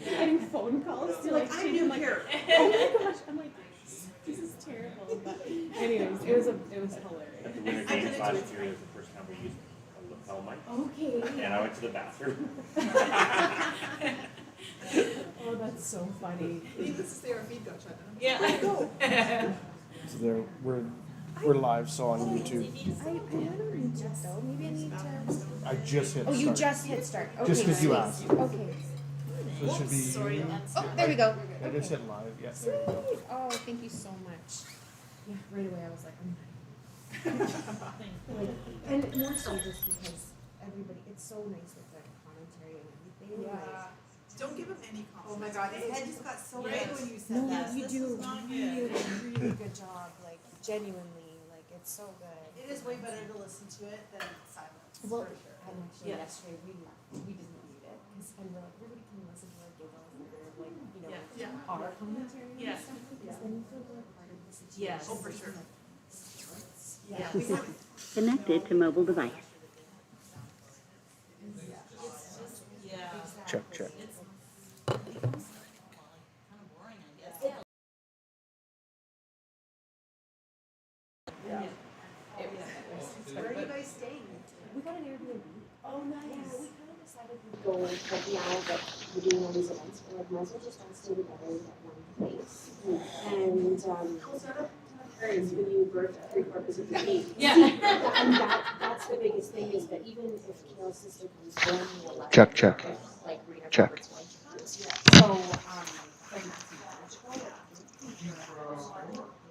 Getting phone calls to like, I'm new like, here. oh my gosh, I'm like, this is terrible. But anyways, it was hilarious. At the Winter Games last year was the first time we used a lapel mic. Okay. And I went to the bathroom. Oh, that's so funny. Needless to say, our feed got shut down. Yeah. So there, we're live, so on YouTube. I went on YouTube though. Maybe I need to. I just hit Oh, you start. just hit start. Okay. Just because you asked. Okay. So it should be. Sorry. Oh, there we go. I just hit live. Yeah, there you go. Sweet. Oh, thank you so much. Yeah, right away I was like, and more so just because everybody, it's so nice with the commentary and everything. Yeah. Like, Don't give him any compliments. Oh my god, his head just got so red when you said no, that. you This do is a not really, good. really good job. Like genuinely, like it's so good. It is way better to listen to it than silence, Well, for sure. and actually Yeah. yesterday we didn't need it because and we're like everybody can listen to our giggles or like you know Yeah. our commentary Yeah. and stuff because then you feel more part of the situation. Yes. Oh, for sure. Yeah. We have, Connected to mobile device. Yeah. Check, check. Where are you guys staying? We got an Airbnb. Oh, Yeah, nice. we kind of decided we'd go like now that we're doing all these events. We're like, might as well just all stay together at one place. And parents, when you birth 3/4 of the baby. Yeah. And that's the biggest thing is that even if Kale's sister comes home, we'll let Check, her, check. like Rita Check. Roberts went. So, and that's manageable.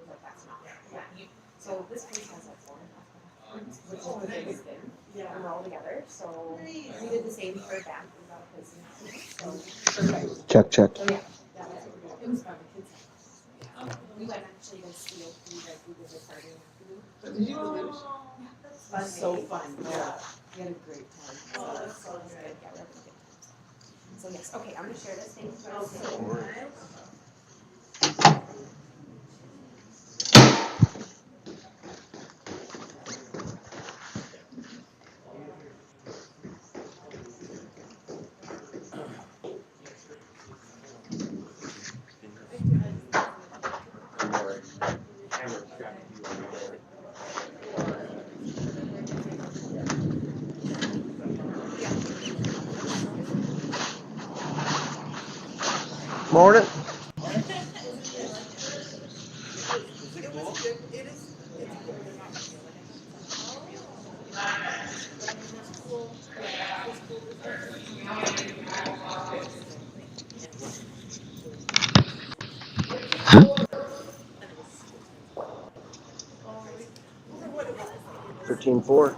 But that's not. Yeah. So this place has like 4.5 bathrooms, which is the biggest thing. Yeah. And we're all together. So we did the same for a bath. We got a place in the so perfect. Check, check. So yeah, that was what we did. It was fun. The kids had fun. We went actually to steal food like we did the party afternoon. did you lose? That's so fun. Yeah. We had a great time. Oh, that's so It was good. Yeah, we had a good time. So yes, okay, I'm gonna share this thing. So, Morning. It was good. It is. It's cool. They're not What it was. 13-4.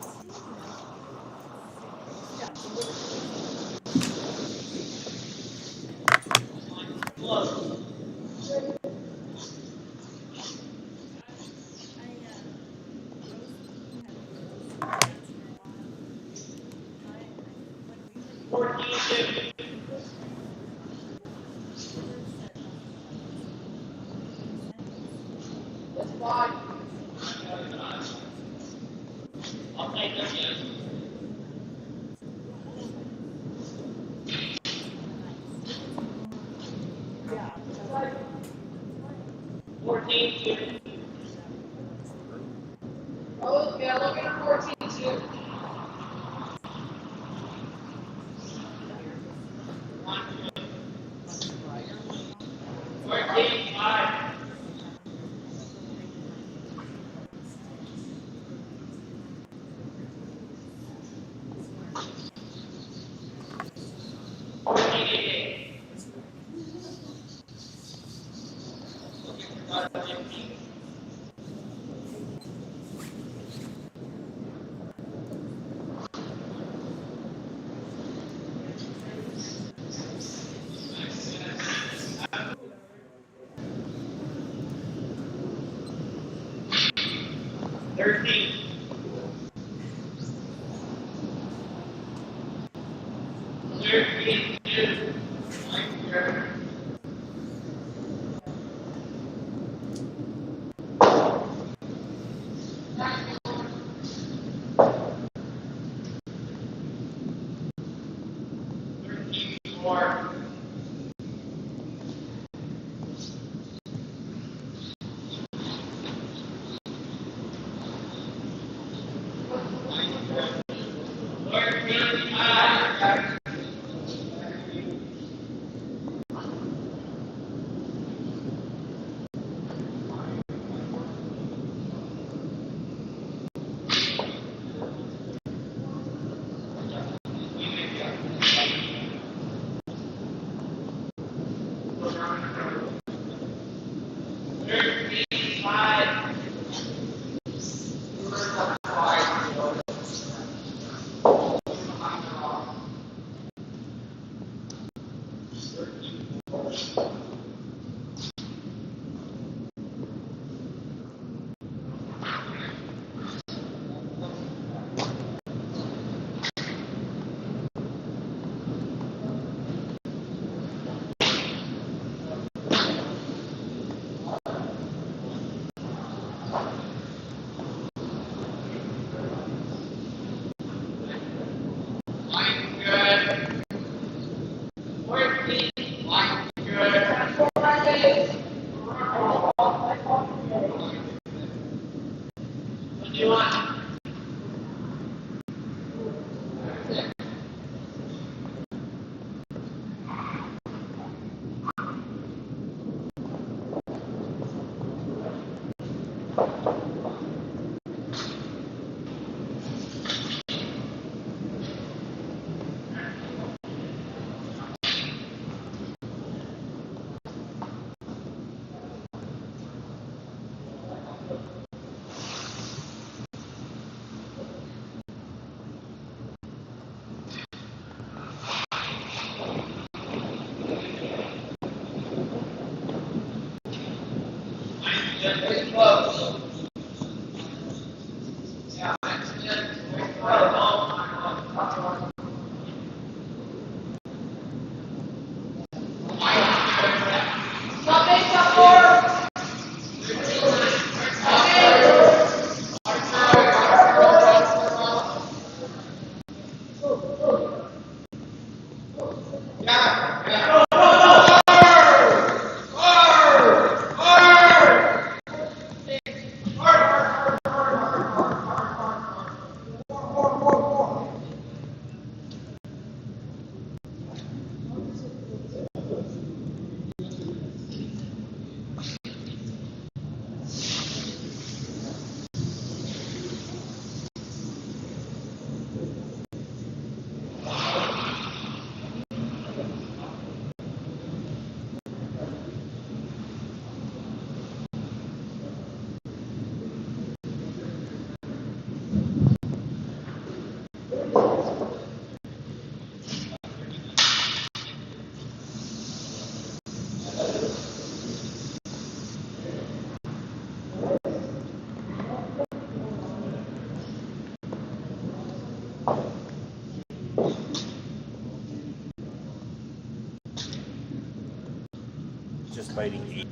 Just biting 8.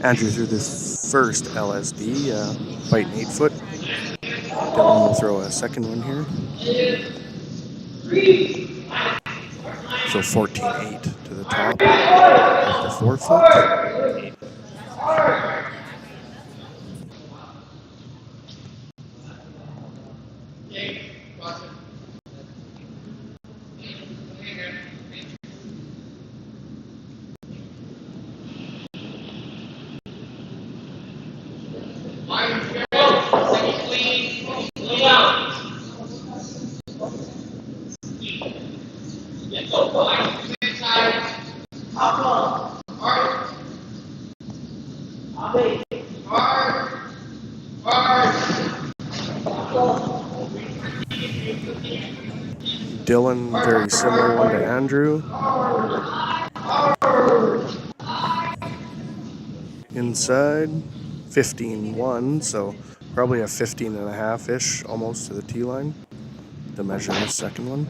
Andrew threw this first LSD, biting 8 foot. Dylan will throw a second one here. So 14-8 to the top of the 4 foot. Dylan, very similar one to Andrew. Inside, 15-1, so probably a 15.5-ish, almost to the tee line, to measure this second one.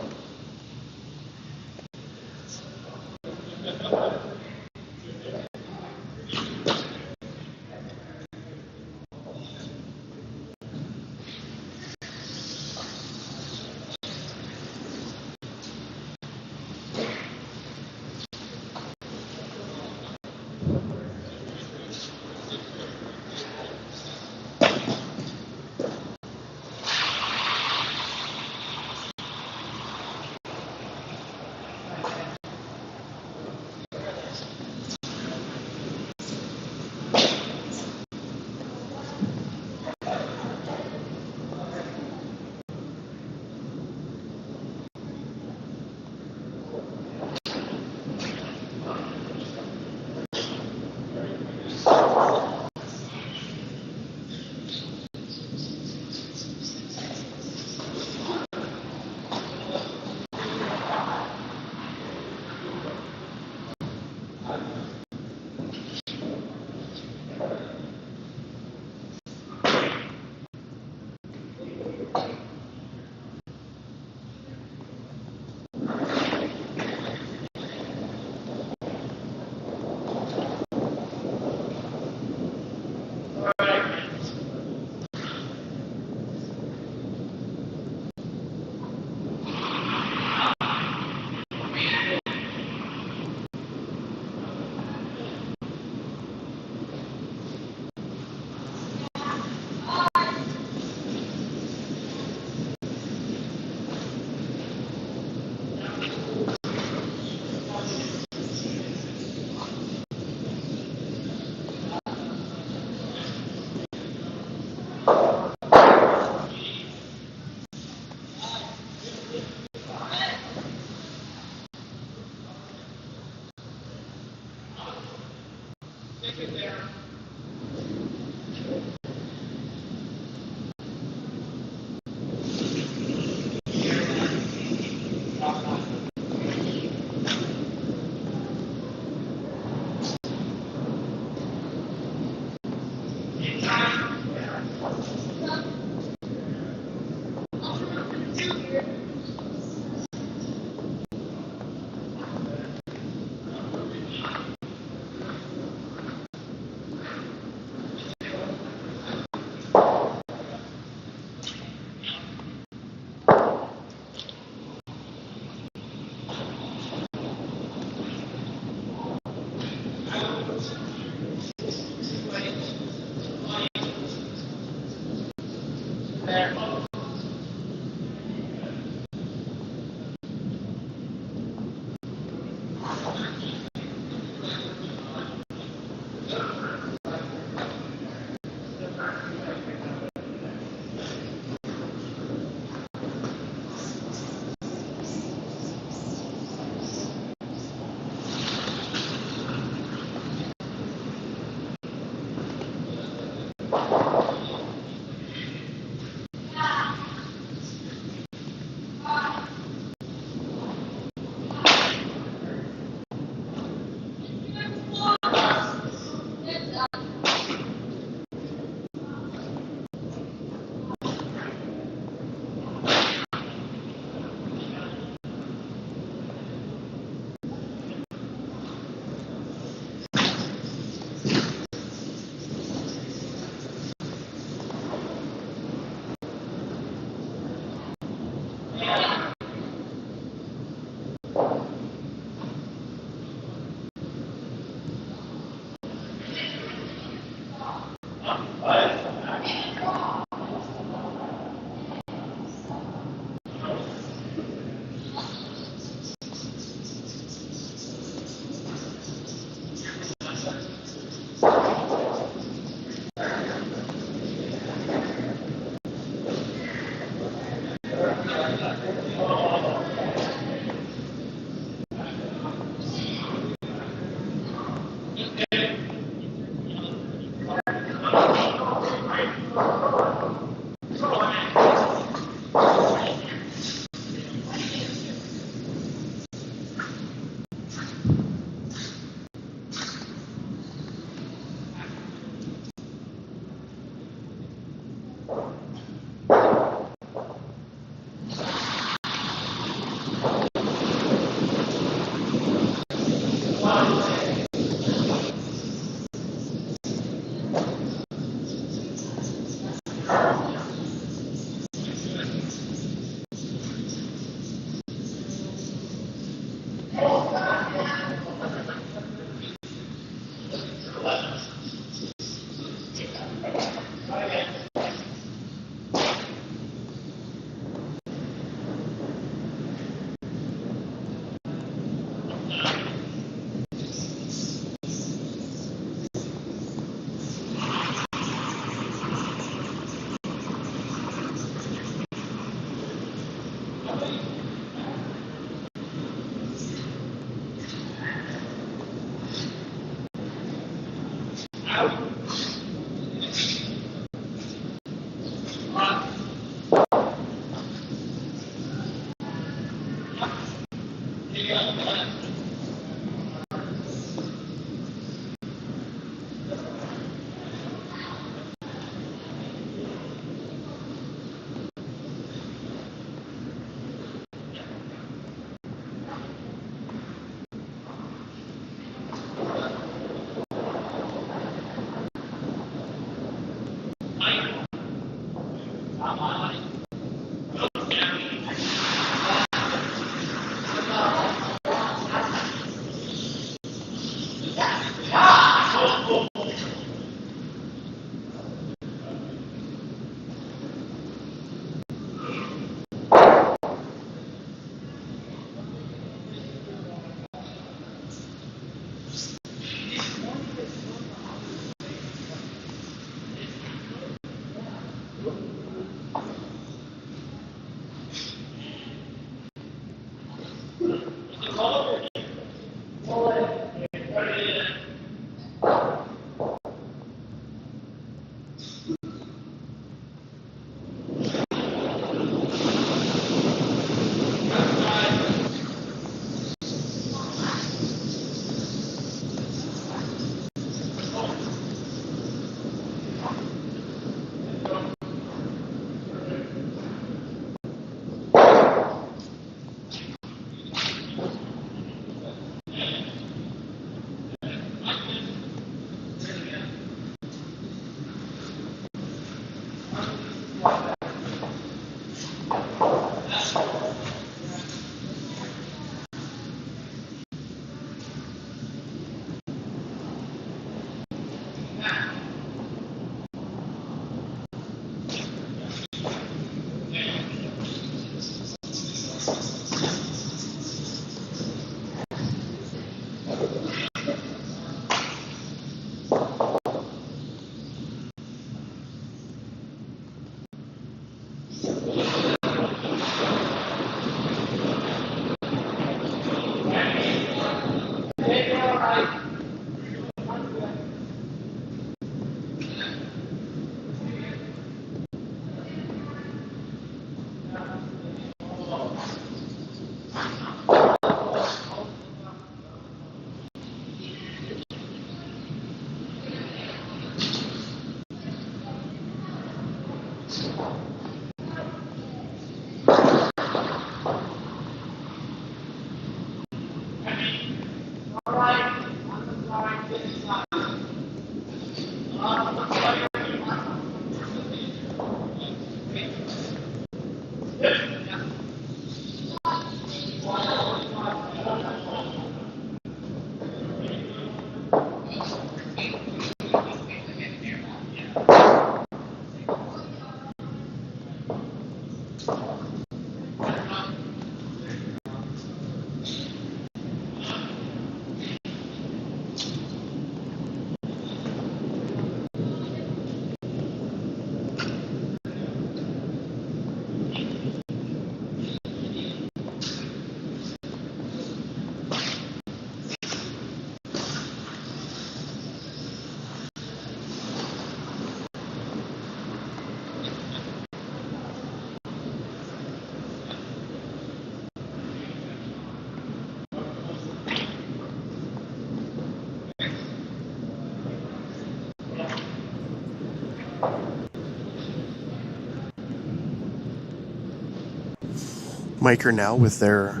Myker now with their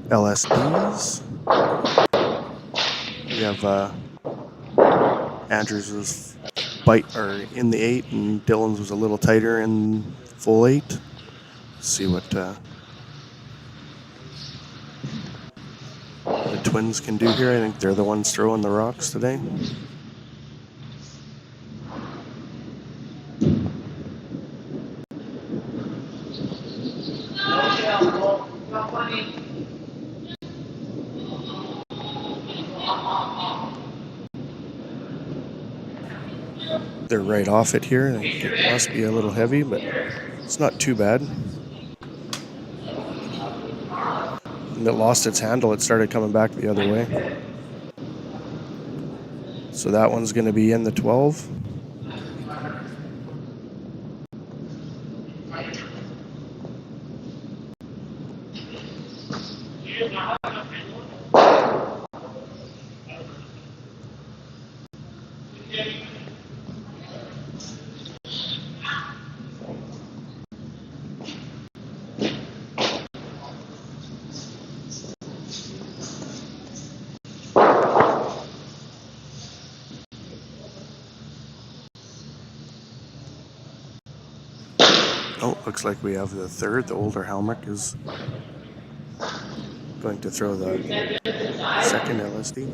LSDs. We have Andrews was in the 8, and Dylan's was a little tighter in full 8. See what the twins can do here. I think they're the ones throwing the rocks today. They're right off it here. I think it must be a little heavy, but it's not too bad. And it lost its handle. It started coming back the other way. So that one's going to be in the 12. Oh, looks like we have the third. The older Helmick is going to throw the second LSD.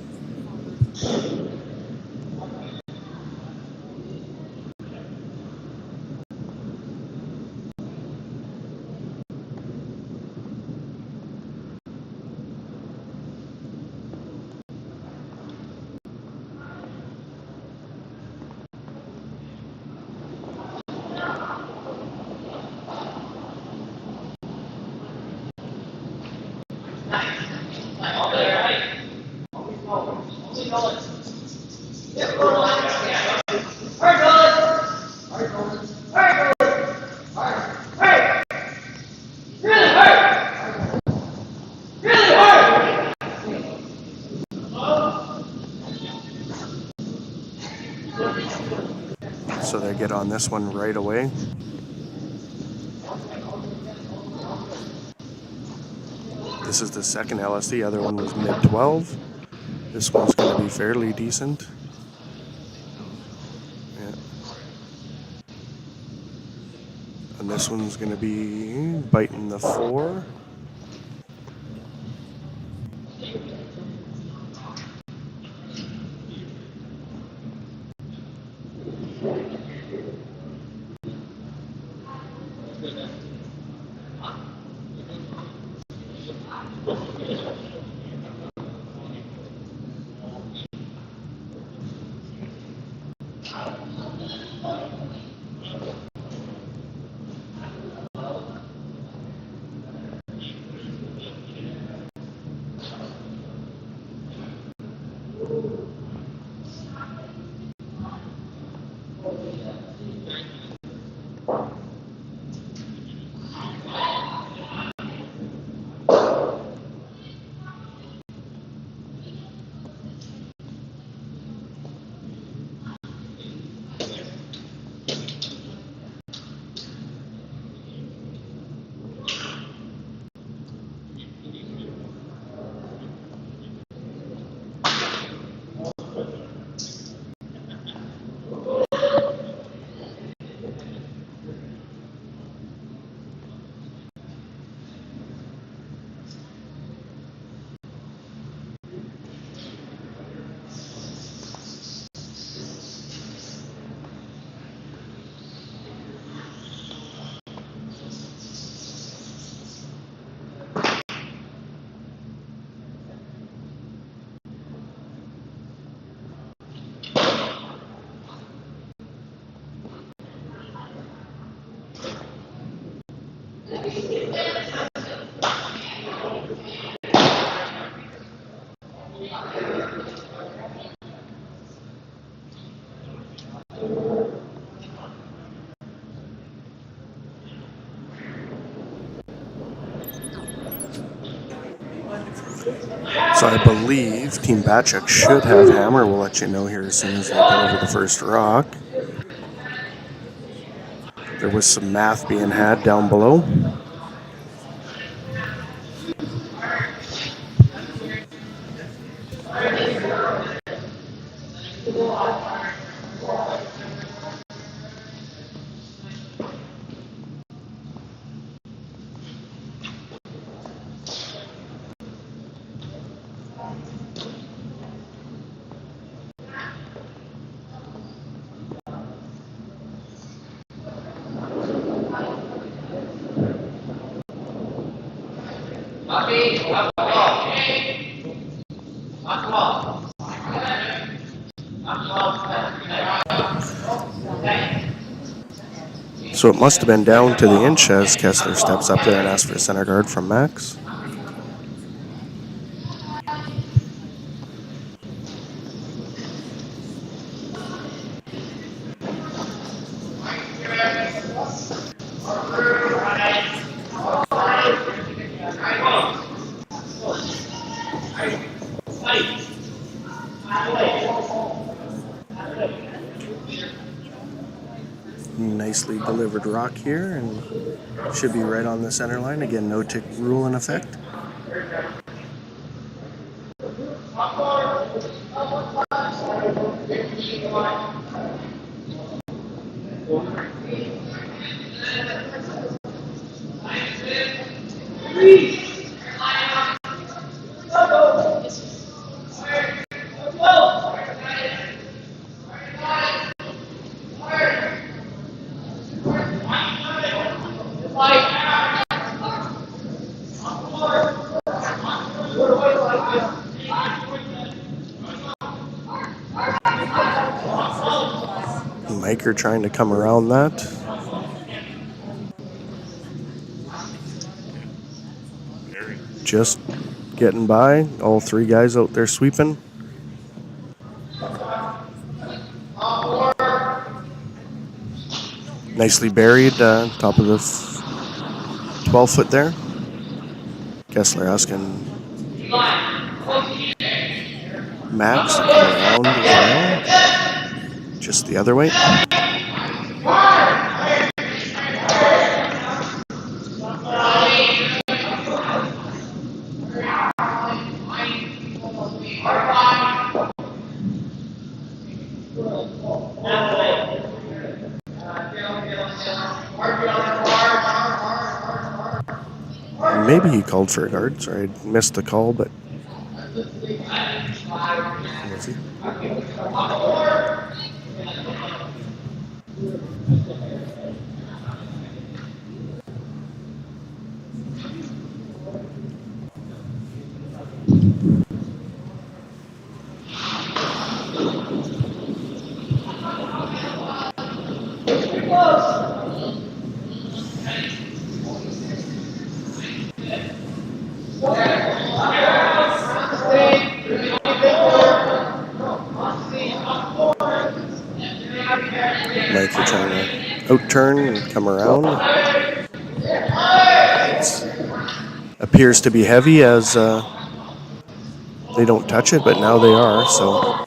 So they get on this one right away. This is the second LSD. The other one was mid-12. This one's going to be fairly decent. Yeah. And this one's going to be biting the 4. So I believe Team Bachek should have hammer. We'll let you know here as soon as they deliver the first rock. There was some math being had down below. So it must have been down to the inch as Kessler steps up there and asks for a center guard from Max. Nicely delivered rock here, and should be right on the center line. Again, no tick rule in effect. Myker trying to come around that. Very. Just getting by. All three guys out there sweeping. Nicely buried, top of the 12 foot there. Kessler asking Max to come around as well. Just the other way. Maybe he called for a guard. Sorry, I missed the call, but was he? Myker trying to out-turn and come around. It appears to be heavy as they don't touch it, but now they are, so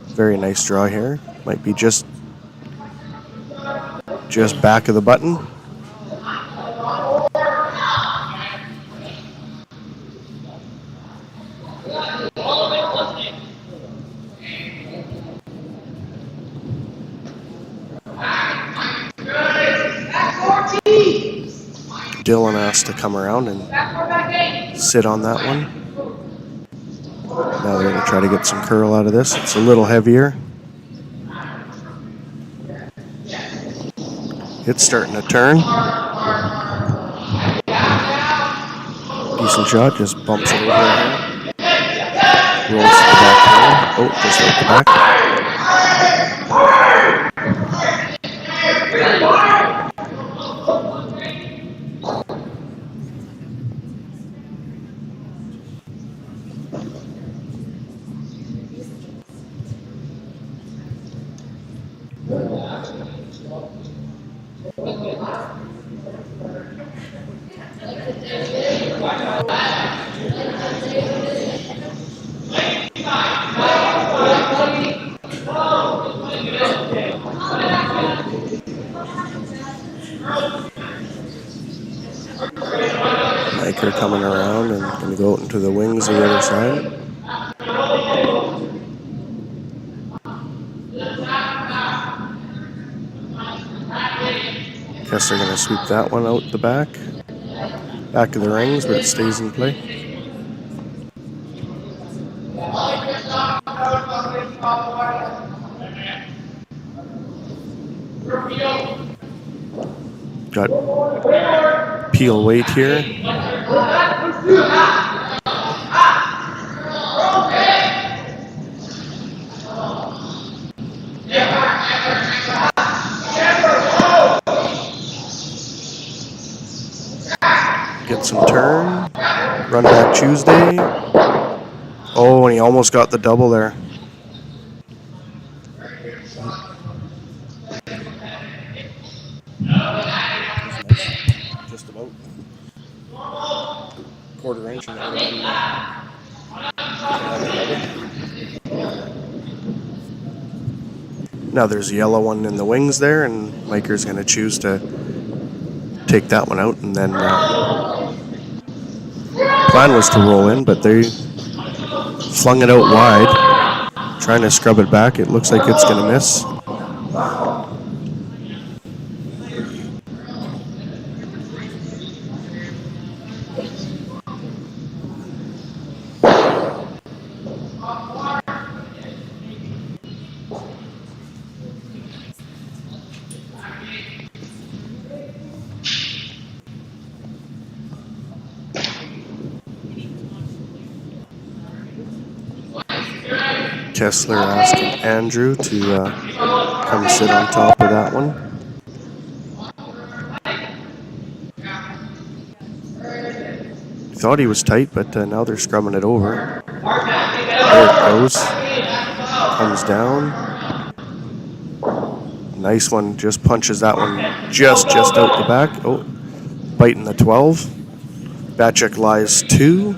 very nice draw here. Might be just back of the button. Dylan asked to come around and sit on that one. Now they're going to try to get some curl out of this. It's a little heavier. It's starting to turn. Decent shot, just bumps it over here. Rolls to the back hand. Oh, just out the back. Myker coming around and going to go out into the wings of the other side. Kessler going to sweep that one out the back of the rings, but it stays in play. Got peel weight here. Get some turn. Run back Tuesday. Oh, and he almost got the double there. Just about. Quarter inch and that would have been Now there's a yellow one in the wings there, and Myker's going to choose to take that one out, and then plan was to roll in, but they flung it out wide, trying to scrub it back. It looks like it's going to miss. Kessler asking Andrew to come sit on top of that one. He thought he was tight, but now they're scrubbing it over. There it goes. Comes down. Nice one. Just punches that one just out the back. Oh, biting the 12. Bachek lies 2.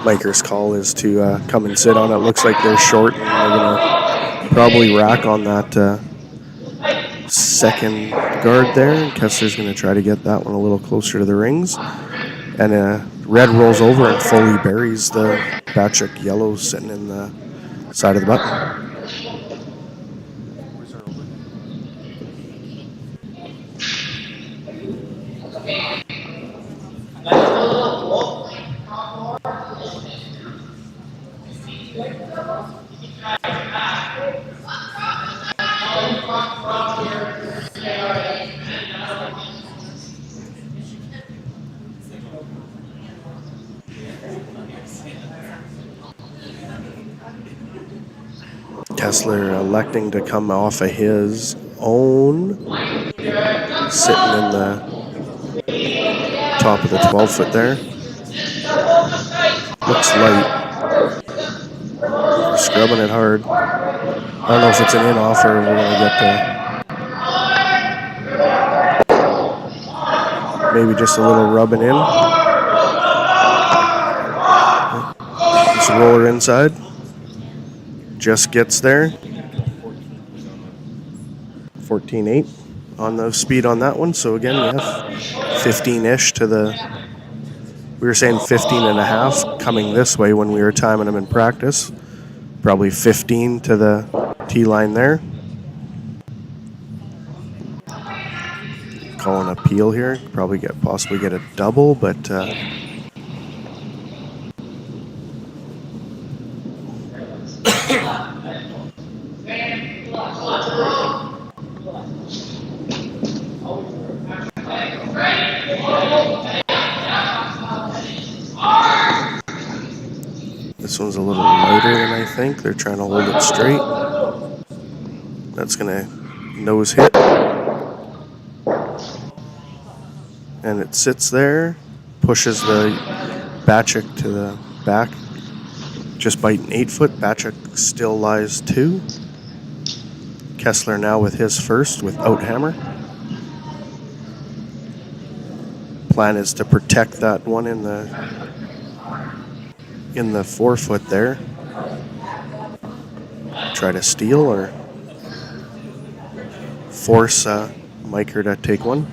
Myker's call is to come and sit on it. Looks like they're short, and they're going to probably rack on that second guard there. And Kessler's going to try to get that one a little closer to the rings. And red rolls over and fully buries the Bachek yellow sitting in the side of the button. Kessler electing to come off of his own, sitting in the top of the 12-foot there. Looks light. They're scrubbing it hard. I don't know if it's an in-off or we're going to get maybe just a little rubbing in. Just roll her inside. Just gets there. 14.8 on the speed on that one. So again, we have 15-ish to the... We were saying 15 and a half coming this way when we were timing them in practice. Probably 15 to the tee line there. Calling a peel here. Possibly get a double, but... This one's a little lighter than I think. They're trying to hold it straight. That's going to nose hit. And it sits there. Pushes the Bachek to the back. Just biting 8-foot. Bachek still lies 2. Kessler now with his first without hammer. Plan is to protect that one in the 4-foot there. Try to steal or force Myker to take one.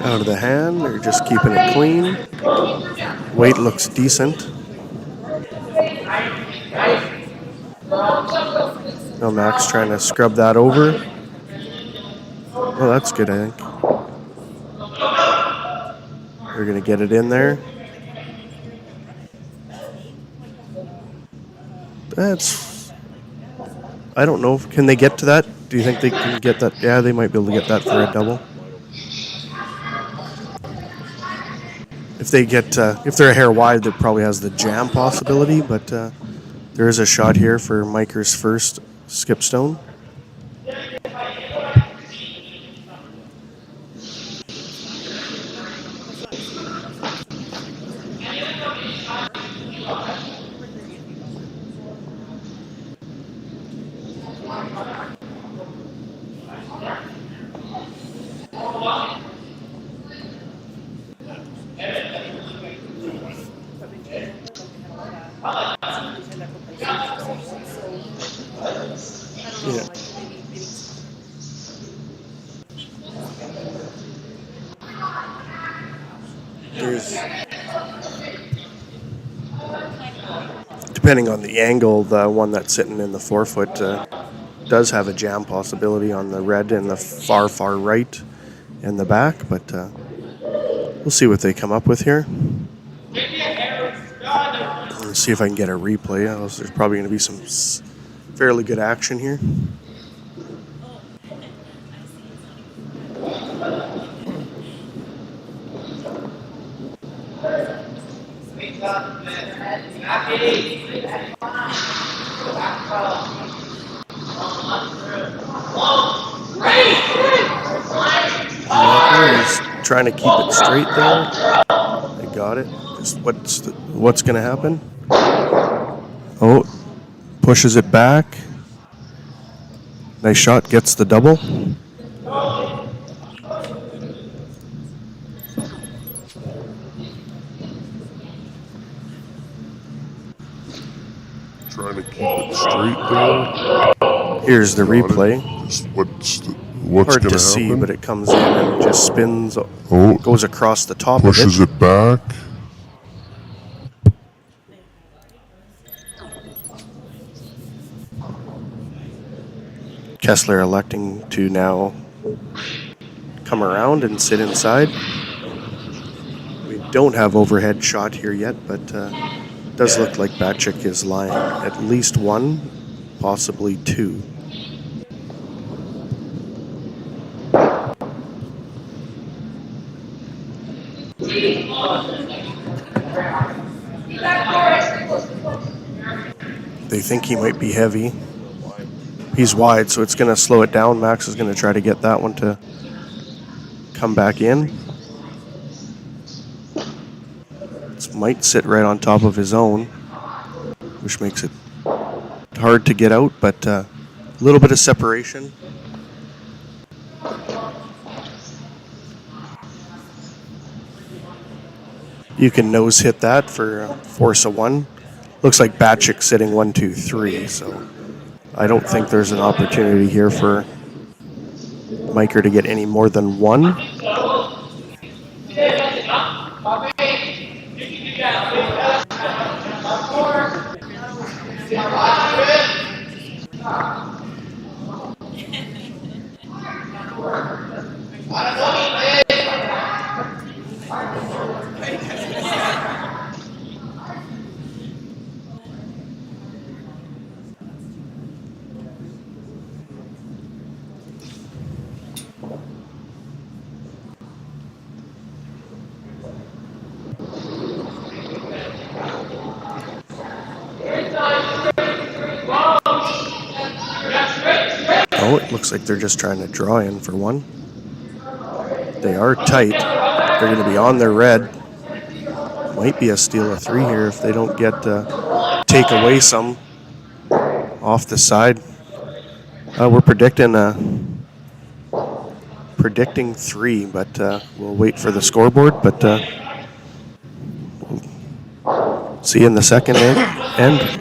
out of the hand. They're just keeping it clean. Weight looks decent. Now Max trying to scrub that over. Oh, that's good, I think. They're going to get it in there. That's... I don't know. Can they get to that? Do you think they can get that? Yeah, they might be able to get that for a double. If they get, if they're a hair wide, that probably has the jam possibility, but there is a shot here for Myker's first skip stone. Yeah. There's, depending on the angle, the one that's sitting in the 4-foot does have a jam possibility on the red in the far right and the back, but we'll see what they come up with here. Let's see if I can get a replay. There's probably going to be some fairly good action here. He's trying to keep it straight there. They got it. Just what's going to happen? Oh, pushes it back. Nice shot, gets the double. Trying to keep it straight there. Here's the replay. What's Hard going to to see, happen? but it comes in and just spins, Oh, goes across the top pushes of it. it back. Kessler electing to now come around and sit inside. We don't have overhead shot here yet, but it does look like Bachek is lying at least one, possibly two. They think he might be heavy. He's wide, so it's going to slow it down. Max is going to try to get that one to come back in. This might sit right on top of his own, which makes it hard to get out, but a little bit of separation. You can nose hit that for a force of one. Looks like Bachek sitting 1, 2, 3, so I don't think there's an opportunity here for Myker to get any more than one. Oh, it looks like they're just trying to draw in for one. They are tight. They're going to be on their red. Might be a steal of 3 here if they don't get take away some off the side. We're predicting 3, but we'll wait for the scoreboard. But we'll see you in the second end.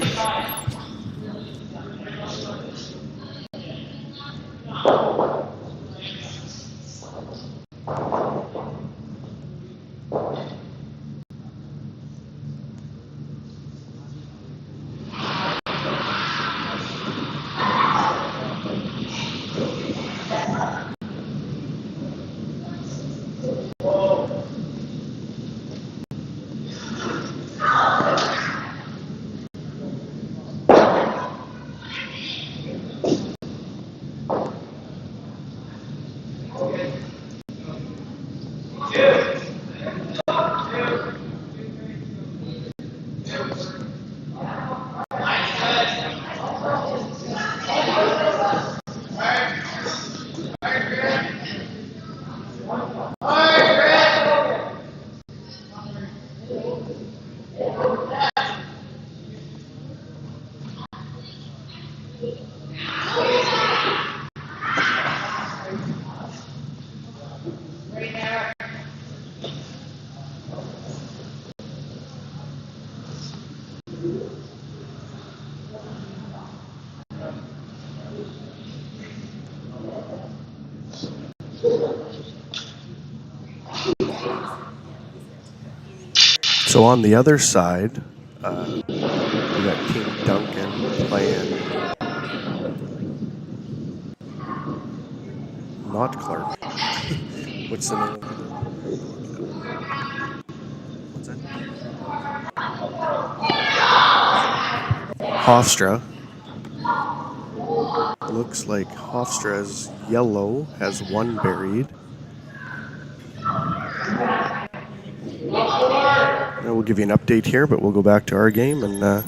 So on the other side, we got King Duncan playing not Clark. What's the name of it? What's that? Hofstra. Looks like Hofstra's yellow has one buried. Now we'll give you an update here, but we'll go back to our game and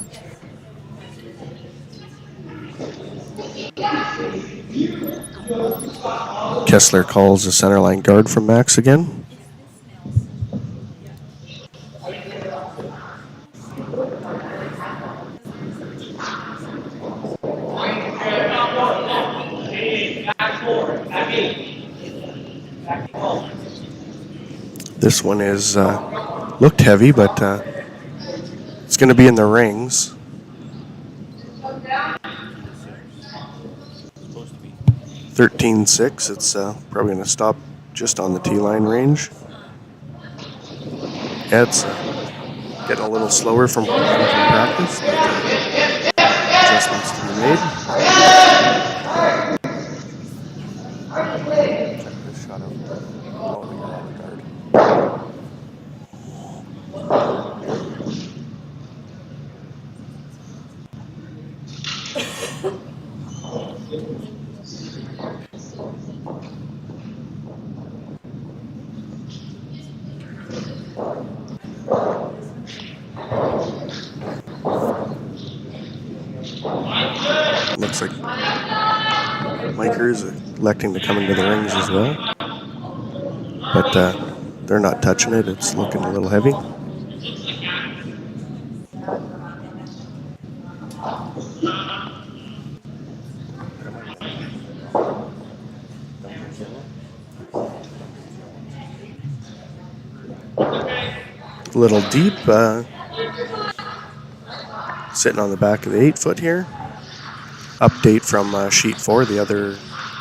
Kessler calls the centerline guard from Max again. This one is looked heavy, but it's going to be in the rings. Supposed to be. 13-6. It's probably going to stop just on the T-line range. Yeah, it's getting a little slower from practice. Adjustments to be made. Check this shot out. Oh, we got out of guard. Looks like Myker is electing to come into the rings as well. But they're not touching it. It's looking a little heavy. A little deep. Sitting on the back of the 8-foot here. Update from sheet 4, the other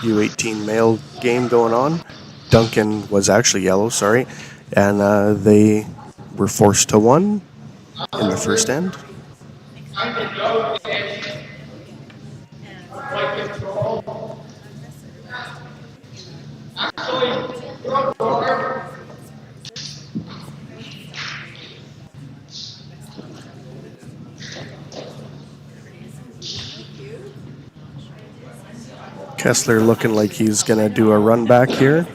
U18 male game going on. Duncan was actually yellow, sorry, and they were forced to 1 in the first end. Kessler looking like he's going to do a run back here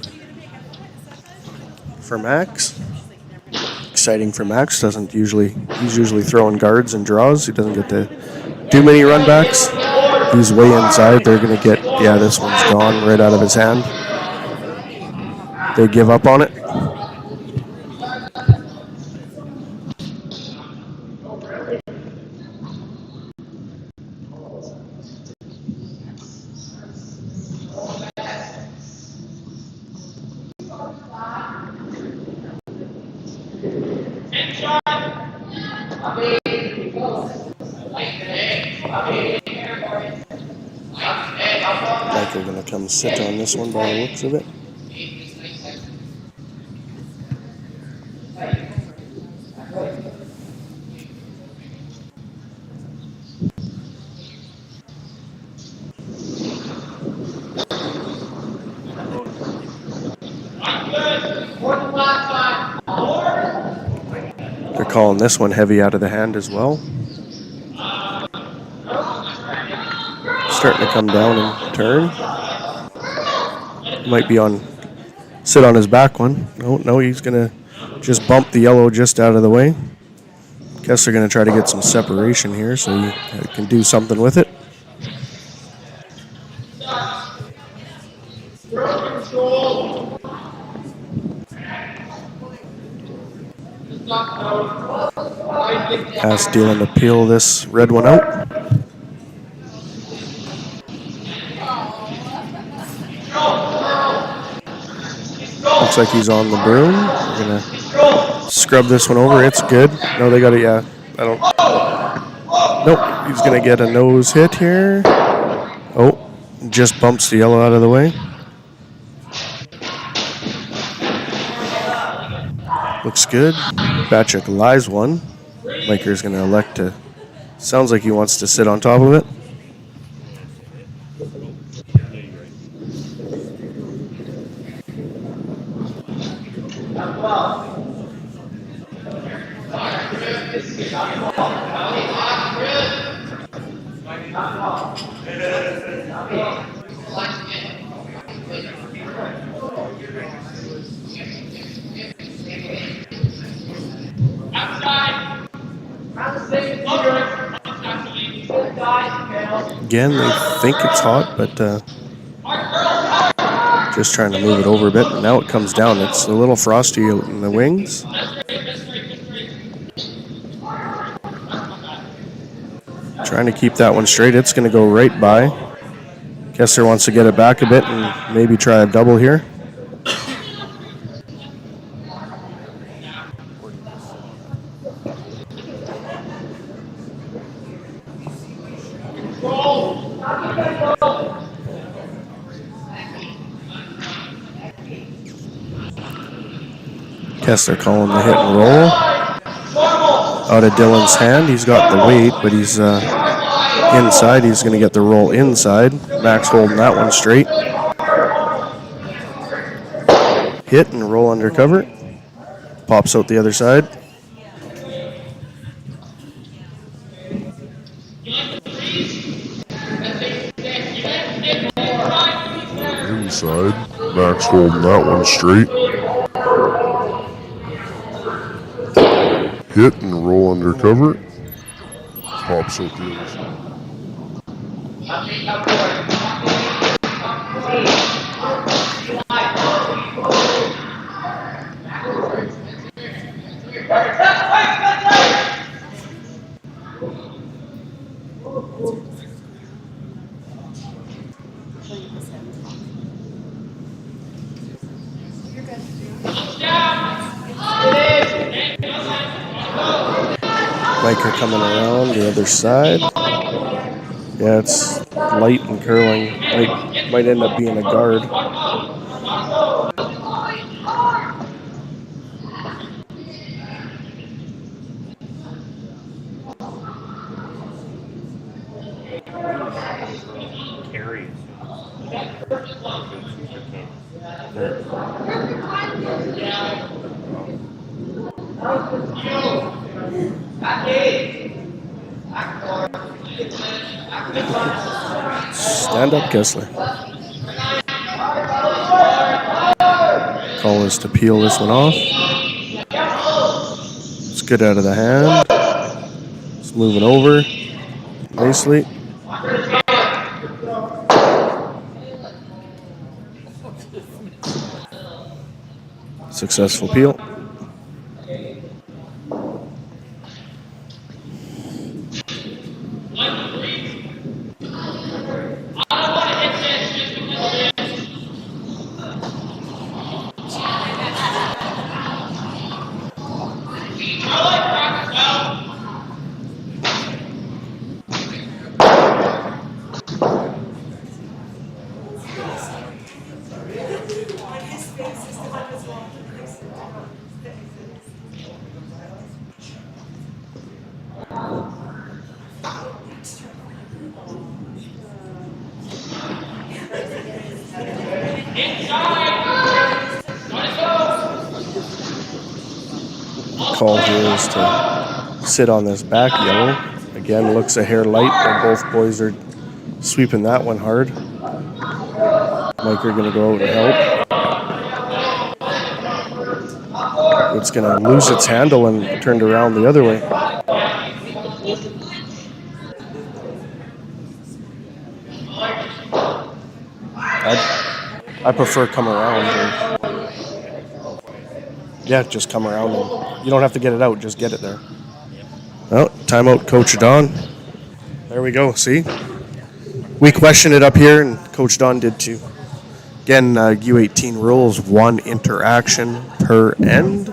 for Max. Exciting for Max. He's usually throwing guards and draws. He doesn't get to do many run backs. He's way inside. They're going to get, yeah, this one's gone right out of his hand. They give up on it. Myker going to come sit on this one by the looks of it. They're calling this one heavy out of the hand as well. Starting to come down and turn. Might be sit on his back one. No, he's going to just bump the yellow just out of the way. Guess they're going to try to get some separation here so he can do something with it. Pass dealing to peel this red one out. Looks like he's on the broom. We're gonna scrub this one over. It's good. No, they got it. Yeah, I don't. Nope. He's gonna get a nose hit here. Oh, just bumps the yellow out of the way. Looks good. Bachek lies one. Myker's gonna elect to. Sounds like he wants to sit on top of it. Again, they think it's hot, but just trying to move it over a bit. Now it comes down. It's a little frosty out in the wings. Trying to keep that one straight. It's going to go right by. Kessler wants to get it back a bit and maybe try a double here. Kessler calling the hit and roll. Out of Dylan's hand. He's got the weight, but he's inside. He's going to get the roll inside. Max holding that one straight. Hit and roll under cover. Pops out the other side. Inside. Max holding that one straight. Hit and roll under cover. Pops out the other side. Myker coming around the other side. Yeah, it's light and curling. Might end up being a guard. Carries. Stand up, Kessler. Call is to peel this one off. It's good out of the hand. It's moving over nicely. Successful peel. Call here is to sit on this back yellow. Again, looks a hair light, but both boys are sweeping that one hard. Myker gonna go out and help. It's gonna lose its handle and turned around the other way. I prefer come around. Yeah, just come around. And you don't have to get it out, just get it there. Oh, timeout, Coach Don. There we go, see? We questioned it up here, and Coach Don did too. Again, U18 rules, 1 interaction per end.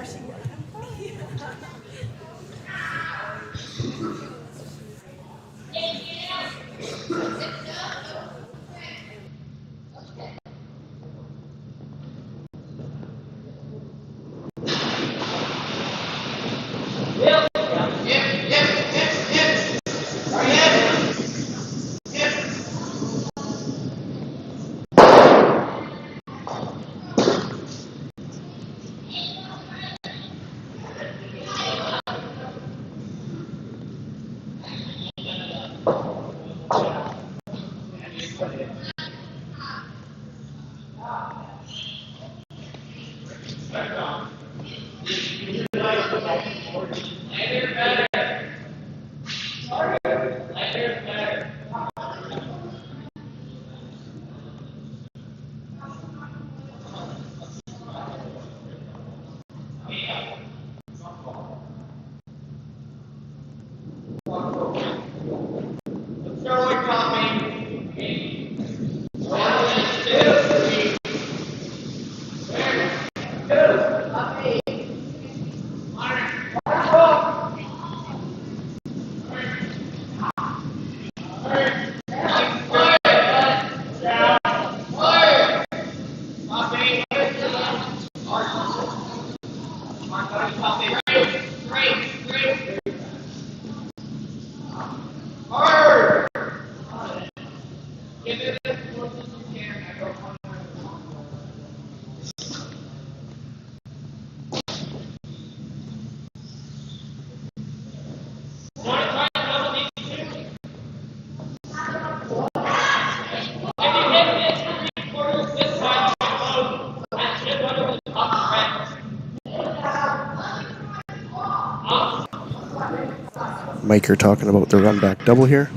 Myker talking about the run back double here.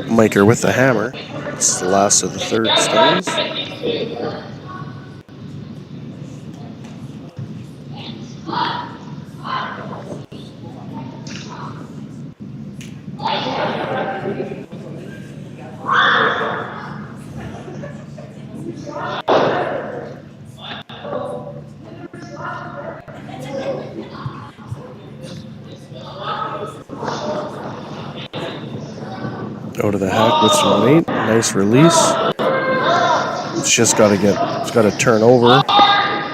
Myker with the hammer. It's the last of the third stones. Go to the hack with some weight. Nice release. It's got to turn over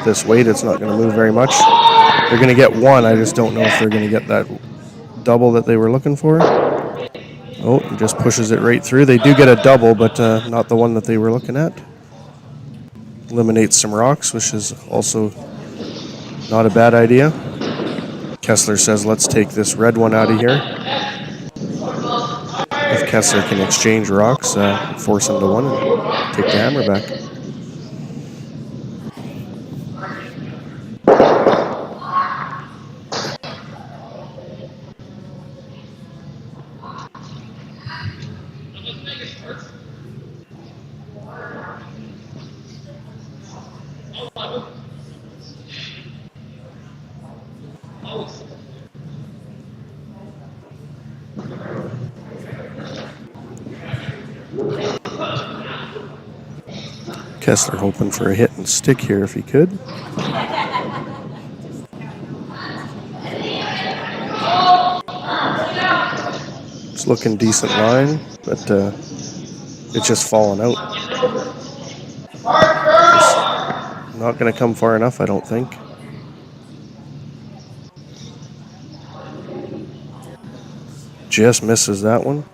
this weight. It's not going to move very much. They're going to get one. I just don't know if they're going to get that double that they were looking for. Oh, he just pushes it right through. They do get a double, but not the one that they were looking at. Eliminates some rocks, which is also not a bad idea. Kessler says, let's take this red one out of here. If Kessler can exchange rocks, force him to one and take the hammer back. Kessler hoping for a hit and stick here if he could. It's looking decent line, but it's just falling out. It's not going to come far enough, I don't think. Just misses that one.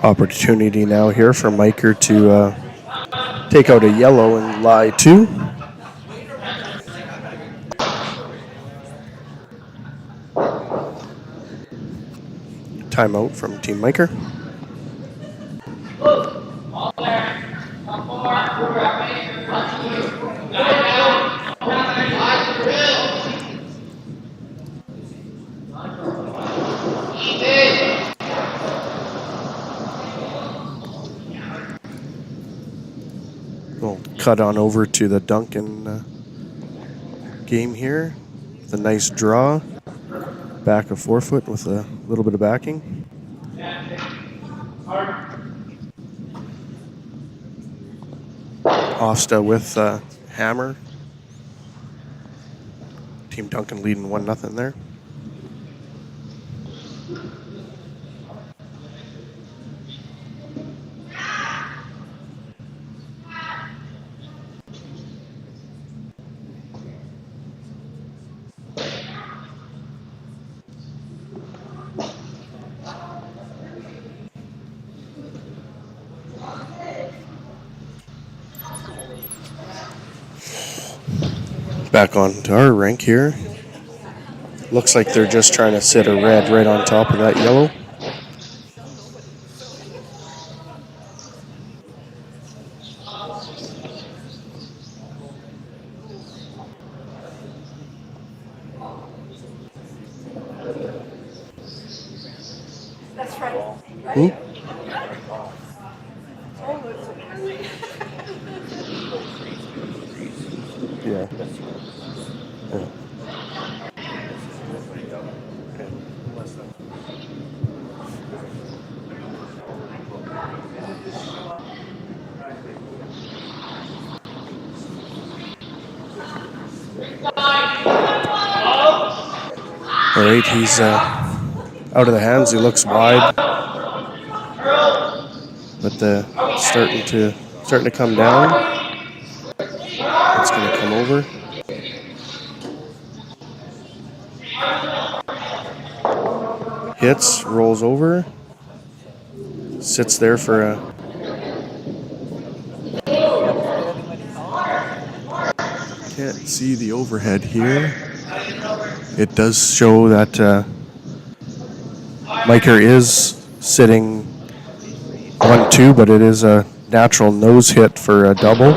Opportunity now here for Myker to take out a yellow and lie 2. Timeout from Team Myker. We'll cut on over to the Duncan game here. The nice draw. Back of forefoot with a little bit of backing. Ofsta with hammer. Team Duncan leading 1-0 there. Back on to our rink here. Looks like they're just trying to sit a red right on top of that yellow. That's right. Hmm? Yeah. All right, he's out of the hands. He looks wide, but starting to come down. It's going to come over. Hits, rolls over, sits there for a. Can't see the overhead here. It does show that Myker is sitting 1-2, but it is a natural nose hit for a double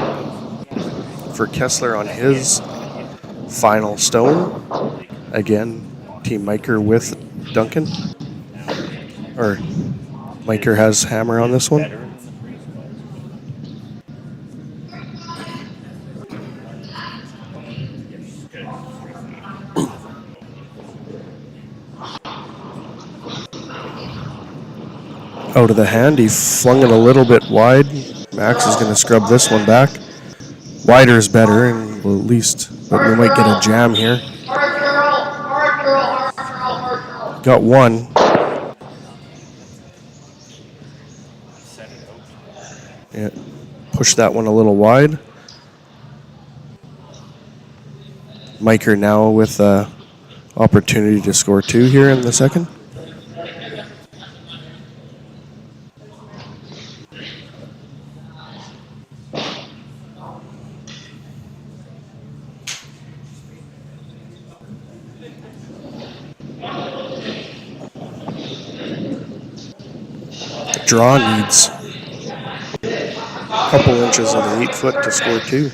for Kessler on his final stone. Again, Team Myker with Duncan. Or Myker has hammer on this one. Out of the hand, he flung it a little bit wide. Max is going to scrub this one back. Wider is better, and well, at least, but we might get a jam here. Got one. Yeah, push that one a little wide. Myker now with opportunity to score 2 here in the second. Draw needs a couple inches of the 8-foot to score 2.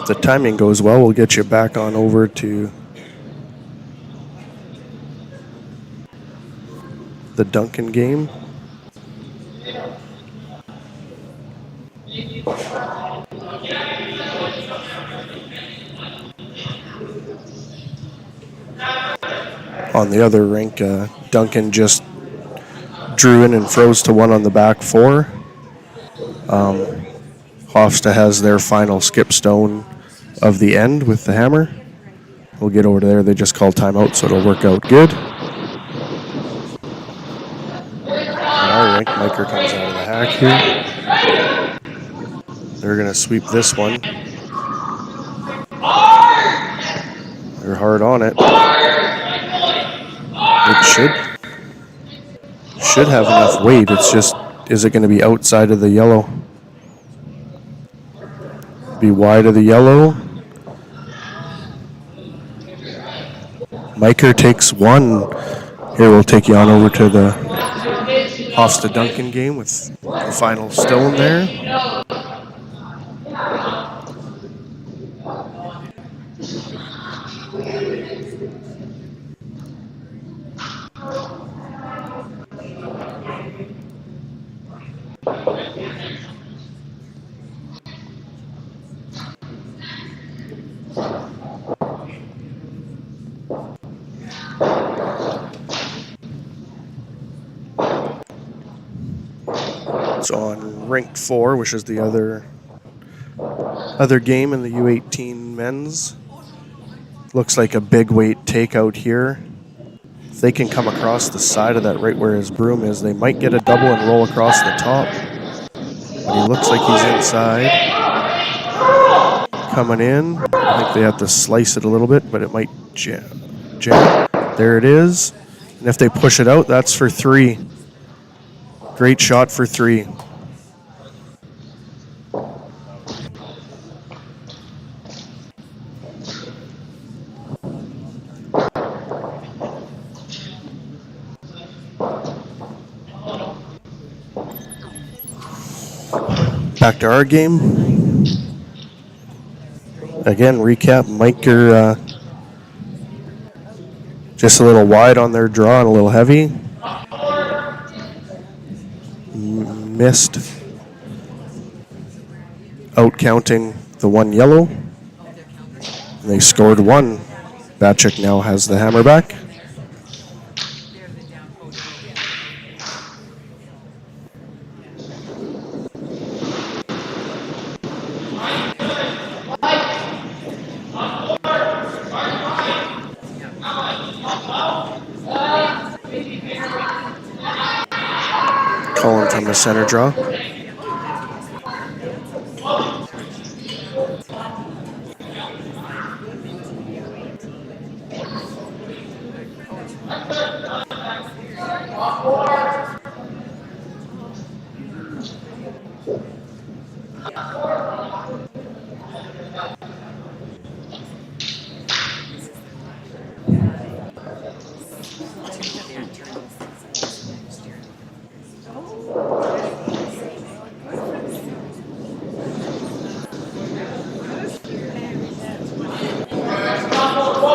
If the timing goes well, we'll get you back on over to the Duncan game. On the other rink, Duncan just drew in and froze to 1 on the back 4. Hofsta has their final skip stone of the end with the hammer. We'll get over there. They just called timeout, so it'll work out good. On our rink, Myker comes out of the hack here. They're going to sweep this one. They're hard on it. It should have enough weight. It's just, is it going to be outside of the yellow? Be wide of the yellow. Myker takes one. Here we'll take you on over to the Hofstra Duncan game with the final stone there. It's on rink 4, which is the other game in the U18 men's. Looks like a big weight takeout here. If they can come across the side of that right where his broom is, they might get a double and roll across the top. But he looks like he's inside. Coming in. I think they have to slice it a little bit, but it might jam. There it is. And if they push it out, that's for 3. Great shot for 3. Back to our game. Again, recap, Myker just a little wide on their draw and a little heavy. Missed out counting the 1 yellow. And they scored 1. Bachek now has the hammer back. Calling from the center draw.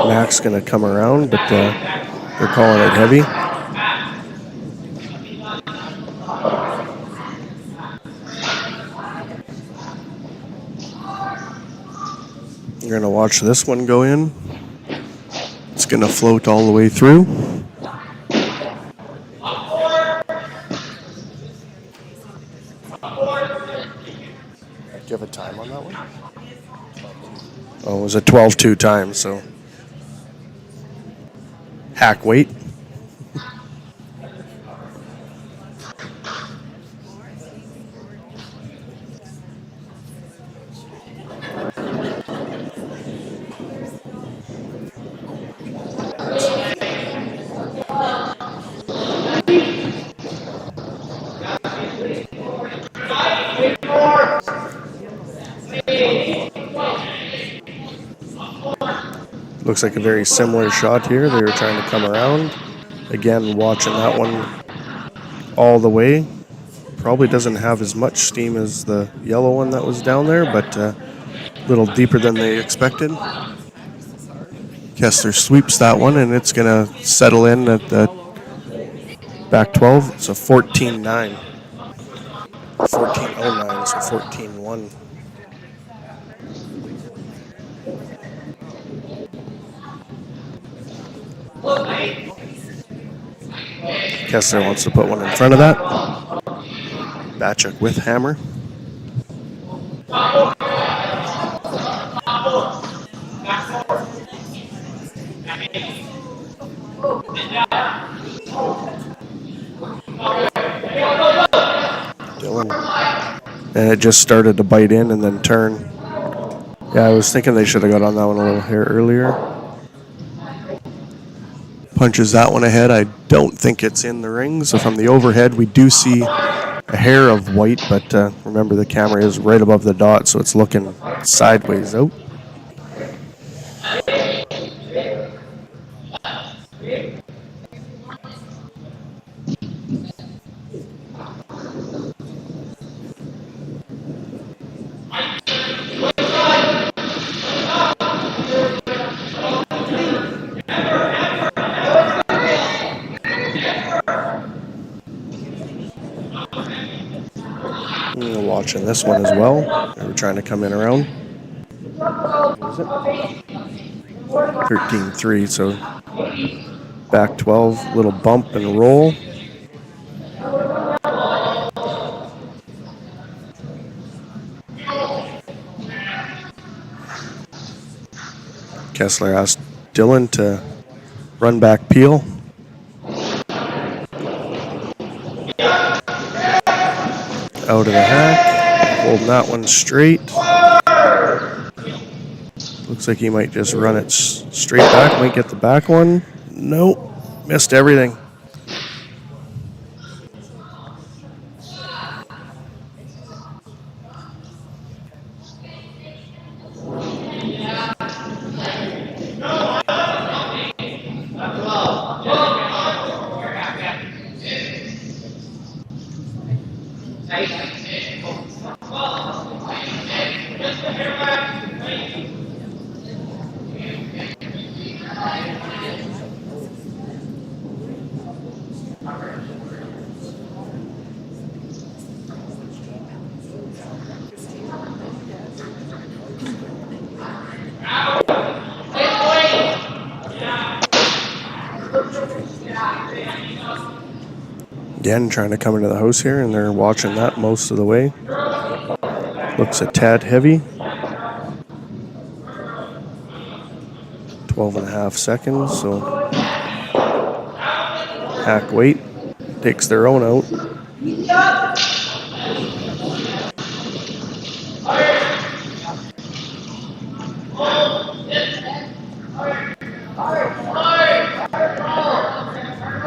Mac's going to come around, but they're calling it heavy. You're going to watch this one go in. It's going to float all the way through. Do you have a time on that one? Oh, it was a 12-2 time, so hack weight. Looks like a very similar shot here. They were trying to come around. Again, watching that one all the way. Probably doesn't have as much steam as the yellow one that was down there, but a little deeper than they expected. Kessler sweeps that one, and it's going to settle in at the back 12. It's a 14-9. 14-09, so 14-1. Kessler wants to put one in front of that. Bachek with hammer. Dylan. And it just started to bite in and then turn. Yeah, I was thinking they should have got on that one a little hair earlier. Punches that one ahead. I don't think it's in the ring. So from the overhead, we do see a hair of white, but remember the camera is right above the dot, so it's looking sideways out. Watching this one as well. They were trying to come in around. What is it? 13-3, so back 12, little bump and roll. Kessler asked Dylan to run back peel. Out of the hack, holding that one straight. Looks like he might just run it straight back, might get the back one. Nope, missed everything. Again, trying to come into the house here, and they're watching that most of the way. Looks a tad heavy. 12.5 seconds, so hack weight takes their own out.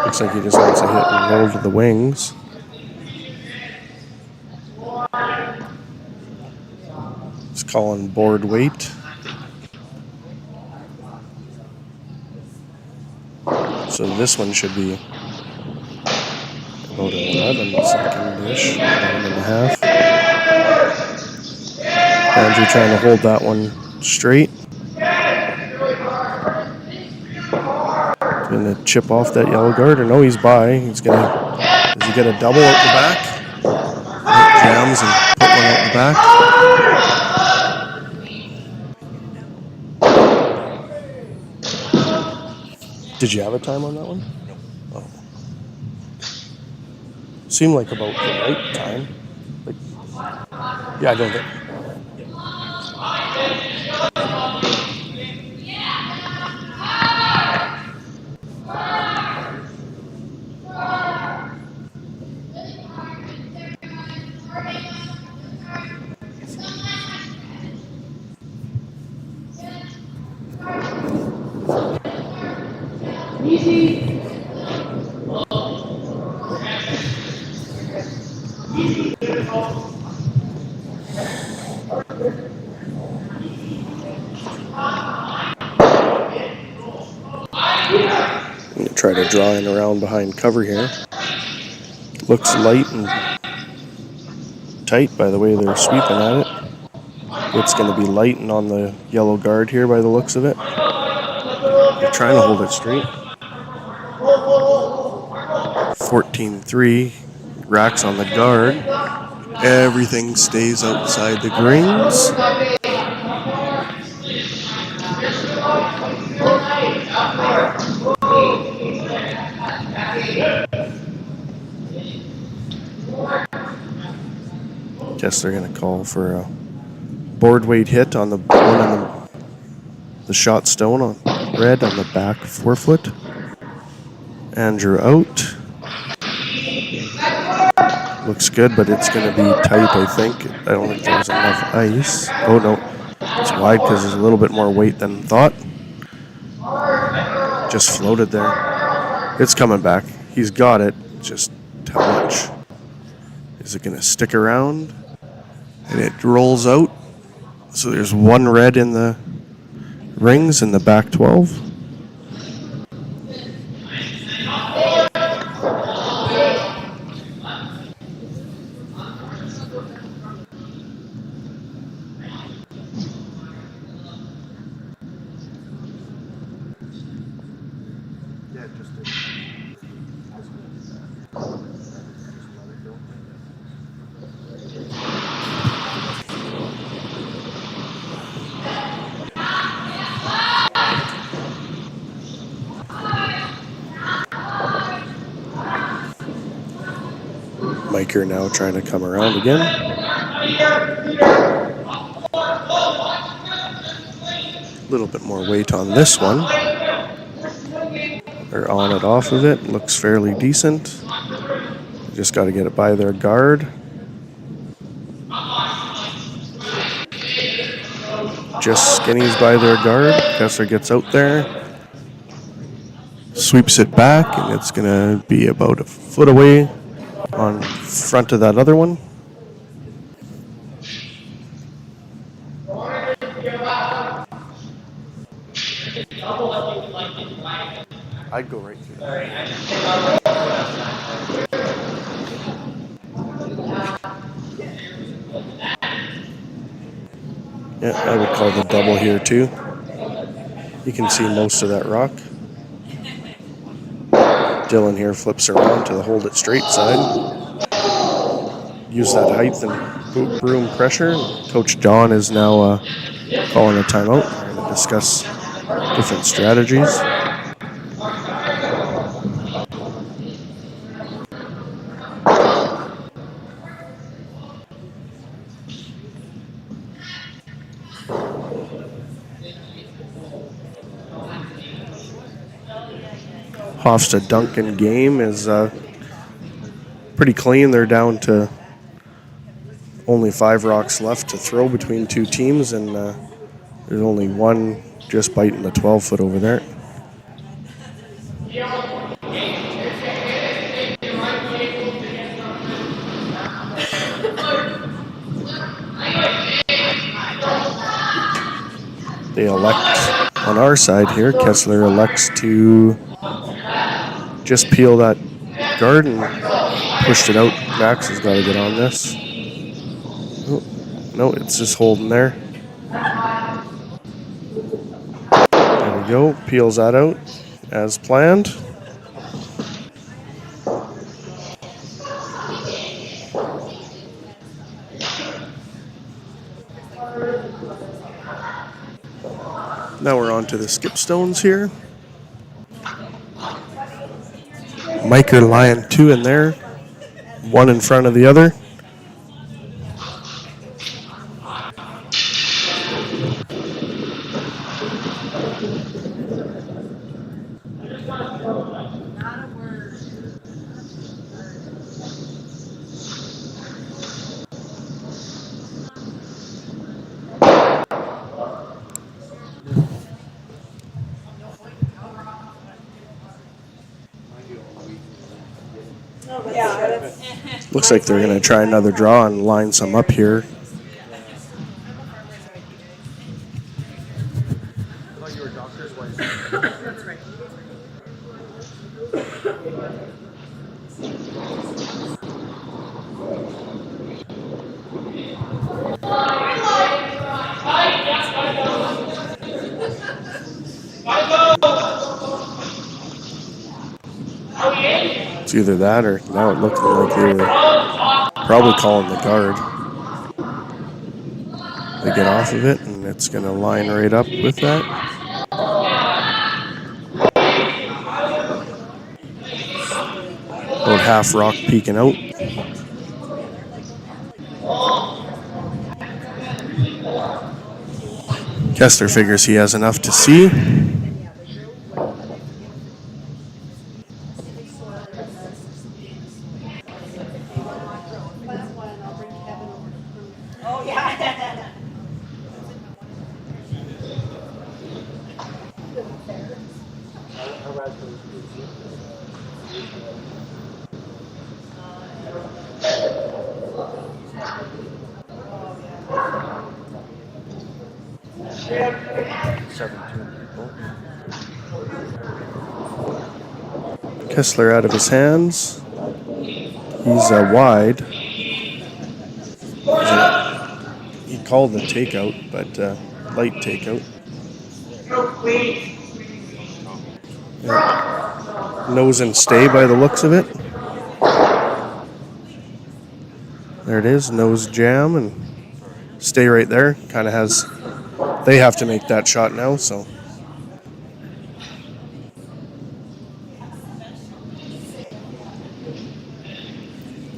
Looks like he just wants to hit and roll to the wings. He's calling board weight. So this one should be about 11 second-ish, 11.5. Andrew trying to hold that one straight. Gonna chip off that yellow guard, or no, he's by. Does he get a double out the back? Jams and put one out the back. Did you have a time on that one? No. Oh. Seemed like about the right time. Like, yeah, I don't think. Try to draw in around behind cover here. Looks light and tight by the way they're sweeping at it. It's going to be light and on the yellow guard here by the looks of it. They're trying to hold it straight. 14-3. Racks on the guard. Everything stays outside the greens. Guess they're going to call for a board weight hit on the one on the shot stone on red on the back forefoot. Andrew out. Looks good, but it's going to be tight, I think. I don't think there's enough ice. Oh, no. It's wide because there's a little bit more weight than thought. Just floated there. It's coming back. He's got it. Just how much? Is it going to stick around? And it rolls out. So there's one red in the rings in the back 12. Myker now trying to come around again. A little bit more weight on this one. They're on it, off of it. Looks fairly decent. Just got to get it by their guard. Just skinnies by their guard. Kessler gets out there. Sweeps it back, and it's going to be about a foot away on front of that other one. I'd go right through that. Yeah, I would call the double here too. You can see most of that rock. Dylan here flips around to the hold it straight side. Use that height and boot broom pressure. Coach Don is now calling a timeout. We're going to discuss different strategies. Hofstad Duncan game is pretty clean. They're down to only 5 rocks left to throw between two teams, and there's only one just biting the 12-foot over there. They elect on our side here. Kessler elects to just peel that guard and pushed it out. Max has got to get on this. Oh, no, it's just holding there. There we go. Peels that out as planned. Now we're on to the skip stones here. Myker lying 2 in there, 1 in front of the other. Looks like they're going to try another draw and line some up here. It's either that or now it looked like they were probably calling the guard. They get off of it and it's going to line right up with that. About half rock peeking out. Kessler figures he has enough to see. Kessler out of his hands. He's wide. He called the takeout, but light takeout. Yeah. Nose and stay by the looks of it. There it is, nose jam and stay right there. Kind of has, they have to make that shot now, so.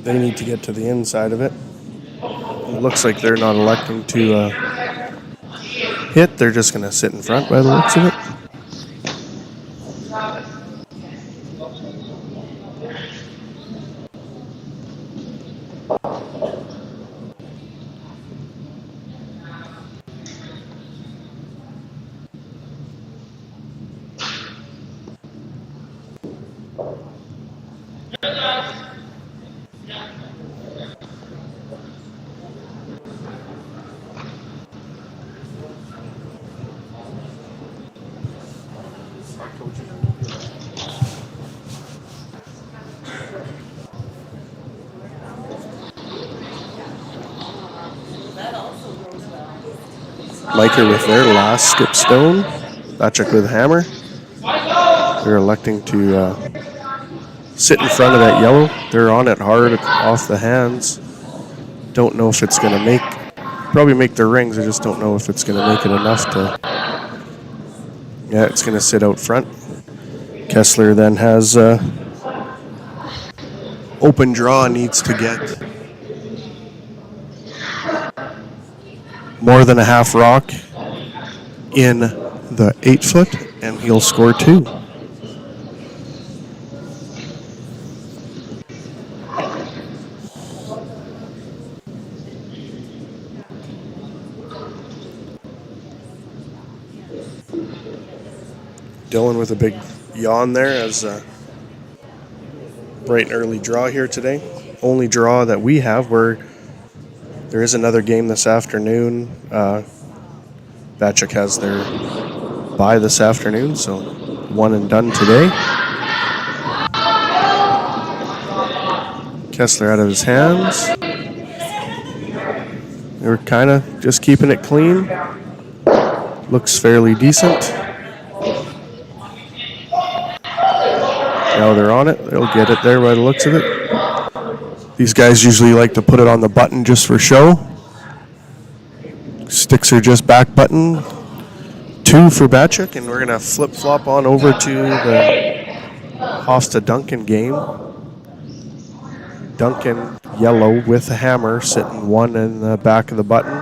They need to get to the inside of it. It looks like they're not electing to hit. They're just going to sit in front by the looks of it. Myker with their last skip stone. Bachek with a hammer. They're electing to sit in front of that yellow. They're on it hard off the hands. Don't know if it's going to make, probably make their rings. I just don't know if it's going to make it enough to, yeah, it's going to sit out front. Kessler then has open draw, needs to get more than a half rock in the 8 foot, and he'll score 2. Dylan with a big yawn there as bright and early draw here today. Only draw that we have where there is another game this afternoon. Bachek has their bye this afternoon, so one and done today. Kessler out of his hands. They were kind of just keeping it clean. Looks fairly decent. Now they're on it. They'll get it there by the looks of it. These guys usually like to put it on the button just for show. Sticks are just back button. 2 for Bachek, and we're going to flip-flop on over to the Hofstra-Duncan game. Duncan, yellow with a hammer, sitting 1 in the back of the button.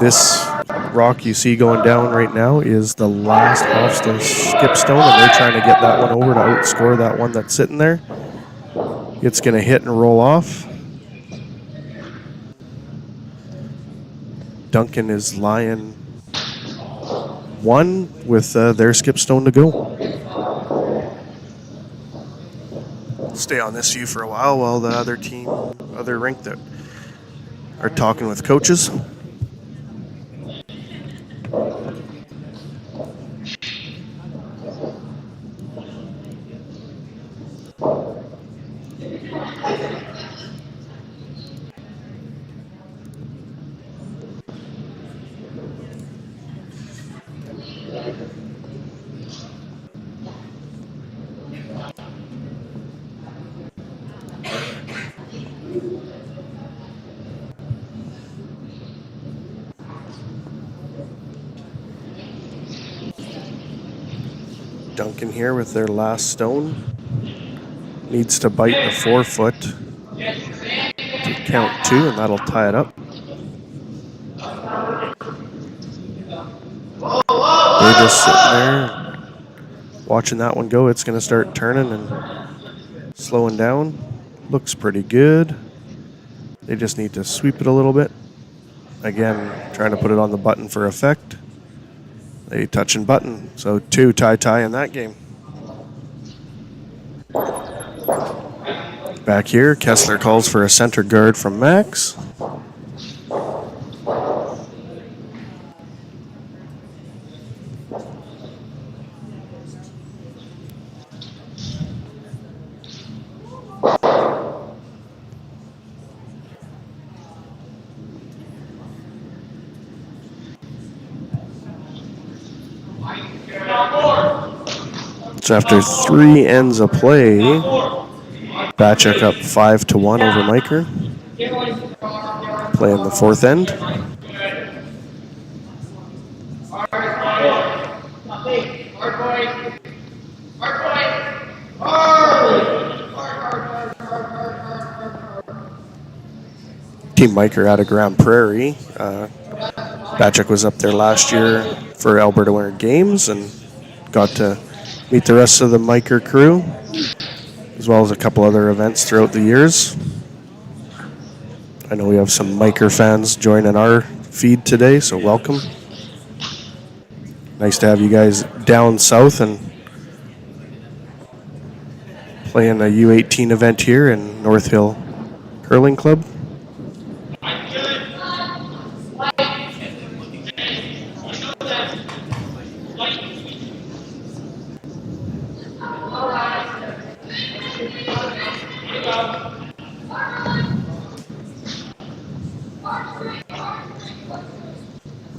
This rock you see going down right now is the last Hofstra skip stone, and they're trying to get that one over to outscore that one that's sitting there. It's going to hit and roll off. Duncan is lying 1 with their skip stone to go. Stay on this view for a while the other rink that are talking with coaches. Duncan here with their last stone. Needs to bite the 4 foot to count 2, and that'll tie it up. They're just sitting there watching that one go. It's going to start turning and slowing down. Looks pretty good. They just need to sweep it a little bit. Again, trying to put it on the button for effect. They touch and button. So 2 tie in that game. Back here, Kessler calls for a center guard from Max. So after 3 ends of play, Bachek up 5-1 over Myker. Playing the 4th end. Team Myker out of Grand Prairie. Bachek was up there last year for Alberta Winter Games and got to meet the rest of the Myker crew, as well as a couple other events throughout the years. I know we have some Myker fans joining our feed today, so welcome. Nice to have you guys down south and playing a U18 event here in North Hill Curling Club.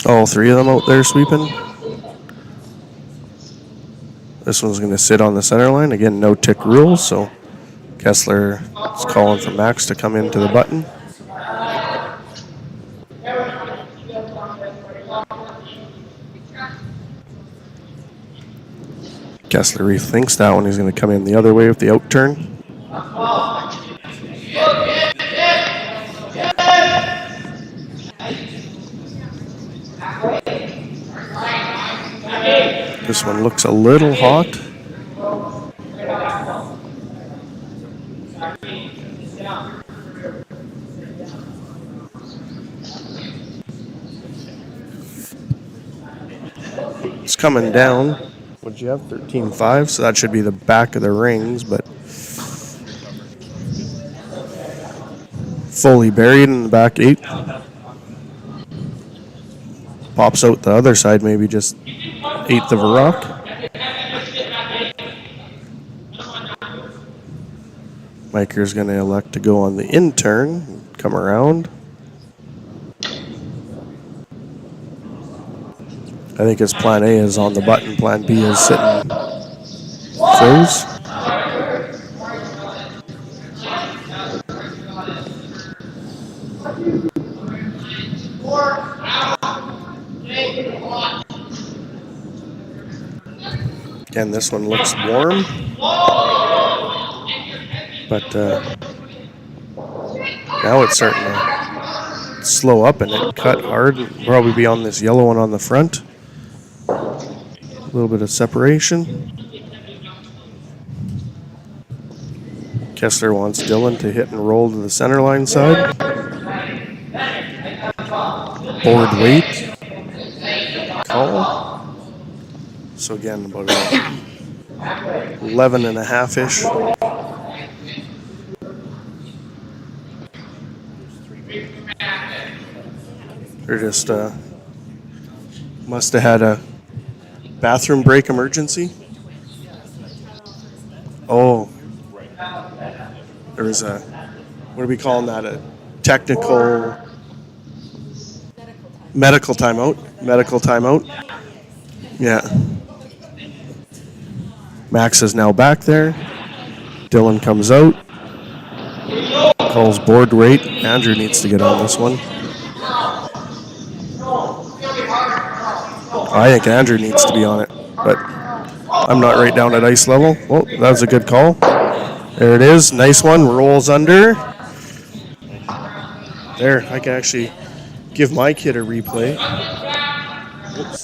All three of them out there sweeping. This one's going to sit on the center line. Again, no tick rules, so Kessler is calling for Max to come into the button. Kessler rethinks that one. He's going to come in the other way with the out turn. This one looks a little hot. It's coming down. What'd you have? 13.5, so that should be the back of the rings, but fully buried in the back 8. Pops out the other side, maybe just 1/8 of a rock. Myker's going to elect to go on the in turn, come around. I think his plan A is on the button, plan B is sitting froze. Again, this one looks warm, but now it's starting to slow up and it cut hard. It'll probably be on this yellow one on the front. A little bit of separation. Kessler wants Dylan to hit and roll to the center line side. Board weight. Call. So again, about 11.5-ish. They're just must have had a bathroom break emergency. Oh, there was a, what are we calling that? A technical medical timeout. Medical timeout. Yeah. Max is now back there. Dylan comes out. Calls board rate. Andrew needs to get on this one. I think Andrew needs to be on it, but I'm not right down at ice level. Oh, that was a good call. There it is. Nice one. Rolls under. There, I can actually give my kid a replay. Oops.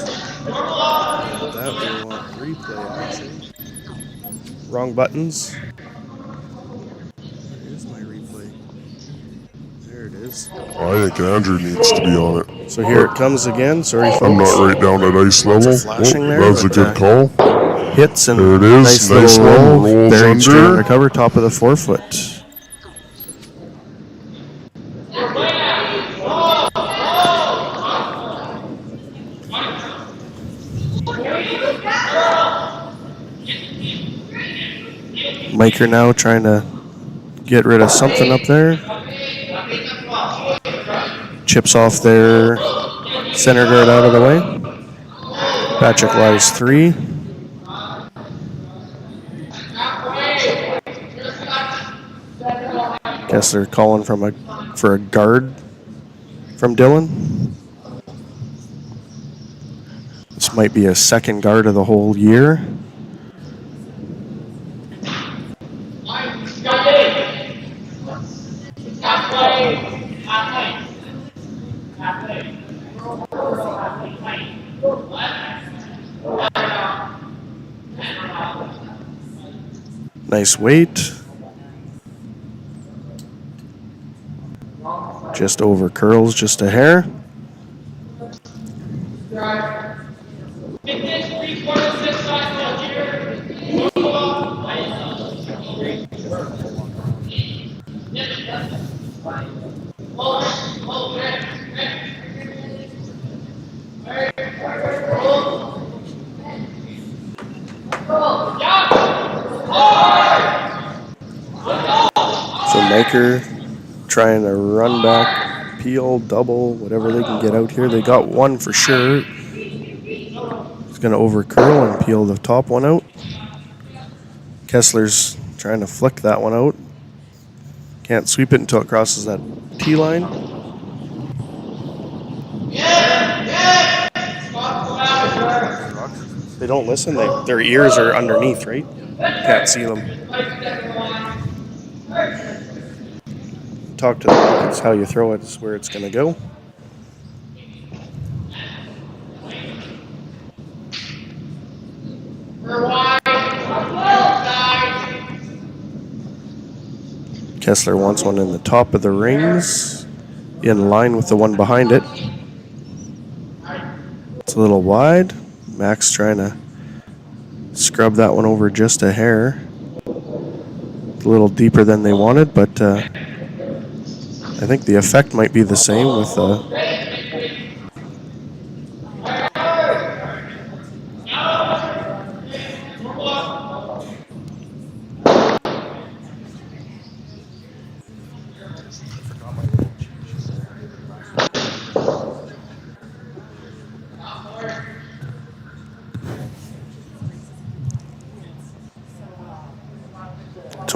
That we want replay action. Wrong buttons. Where is my replay? There it is. I think Andrew needs to be on it. So here it comes again. Sorry, folks. I'm not right down at ice level. Flashing there, That was a but, good call. Hits and There it is. nice Nice little one. roll. Rolls Buried straight under. undercover, top of the forefoot. Myker now trying to get rid of something up there. Chips off their center guard out of the way. Bachek lies 3. Guess they're calling for a guard from Dylan. This might be a second guard of the whole year. Nice weight. Just over curls, just a hair. So Myker trying to run back, peel, double, whatever they can get out here. They got one for sure. He's going to over curl and peel the top one out. Kessler's trying to flick that one out. Can't sweep it until it crosses that T line. They don't listen. Their ears are underneath, right? Can't see them. Talk to them. It's how you throw it. It's where it's going to go. Kessler wants one in the top of the rings, in line with the one behind it. It's a little wide. Max trying to scrub that one over just a hair. It's a little deeper than they wanted, but I think the effect might be the same with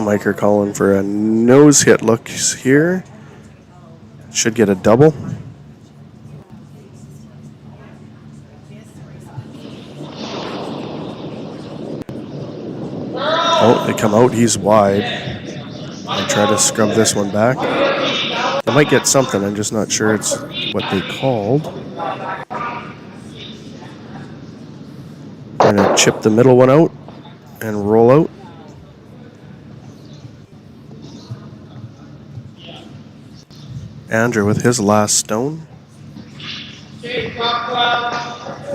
Myker calling for a nose hit look here. Should get a double. Oh, they come out. He's wide. I try to scrub this one back. They might get something. I'm just not sure it's what they called. Trying to chip the middle one out and roll out. Andrew with his last stone.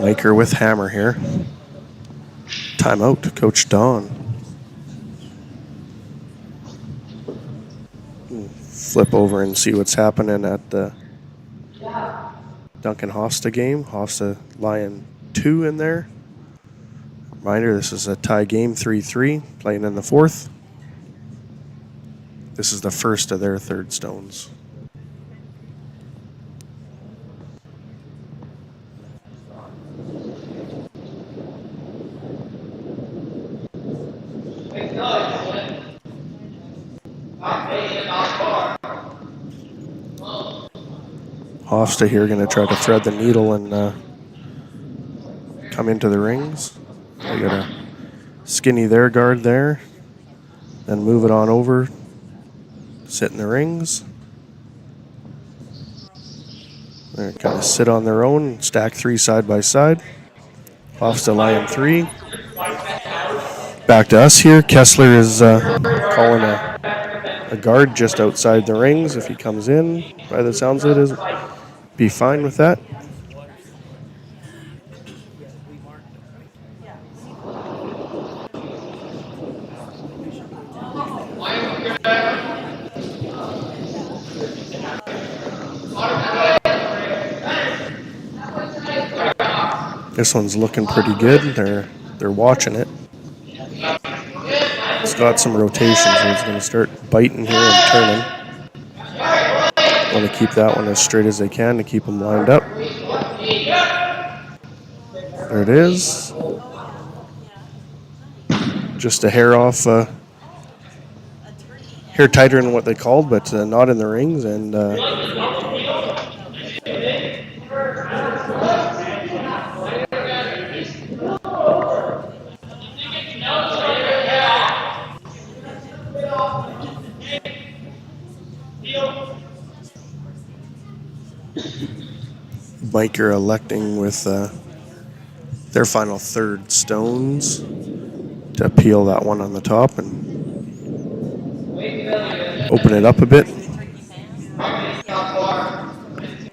Myker with hammer here. Timeout, Coach Don. Flip over and see what's happening at the Duncan Hofsta game. Hofsta lying 2 in there. Reminder, this is a tie game, 3-3, playing in the 4th. This is the first of their third stones. Hofsta here going to try to thread the needle and come into the rings. They got a skinny their guard there. Then move it on over. Sit in the rings. They're kind of sit on their own. Stack 3 side by side. Hofsta lying 3. Back to us here. Kessler is calling a guard just outside the rings. If he comes in, by the sounds of it, be fine with that. This one's looking pretty good. They're watching it. It's got some rotation, so it's going to start biting here and turning. Want to keep that one as straight as they can to keep them lined up. There it is. Just a hair off, hair tighter than what they called, but not in the rings. And Myker electing with their final third stones to peel that one on the top and open it up a bit.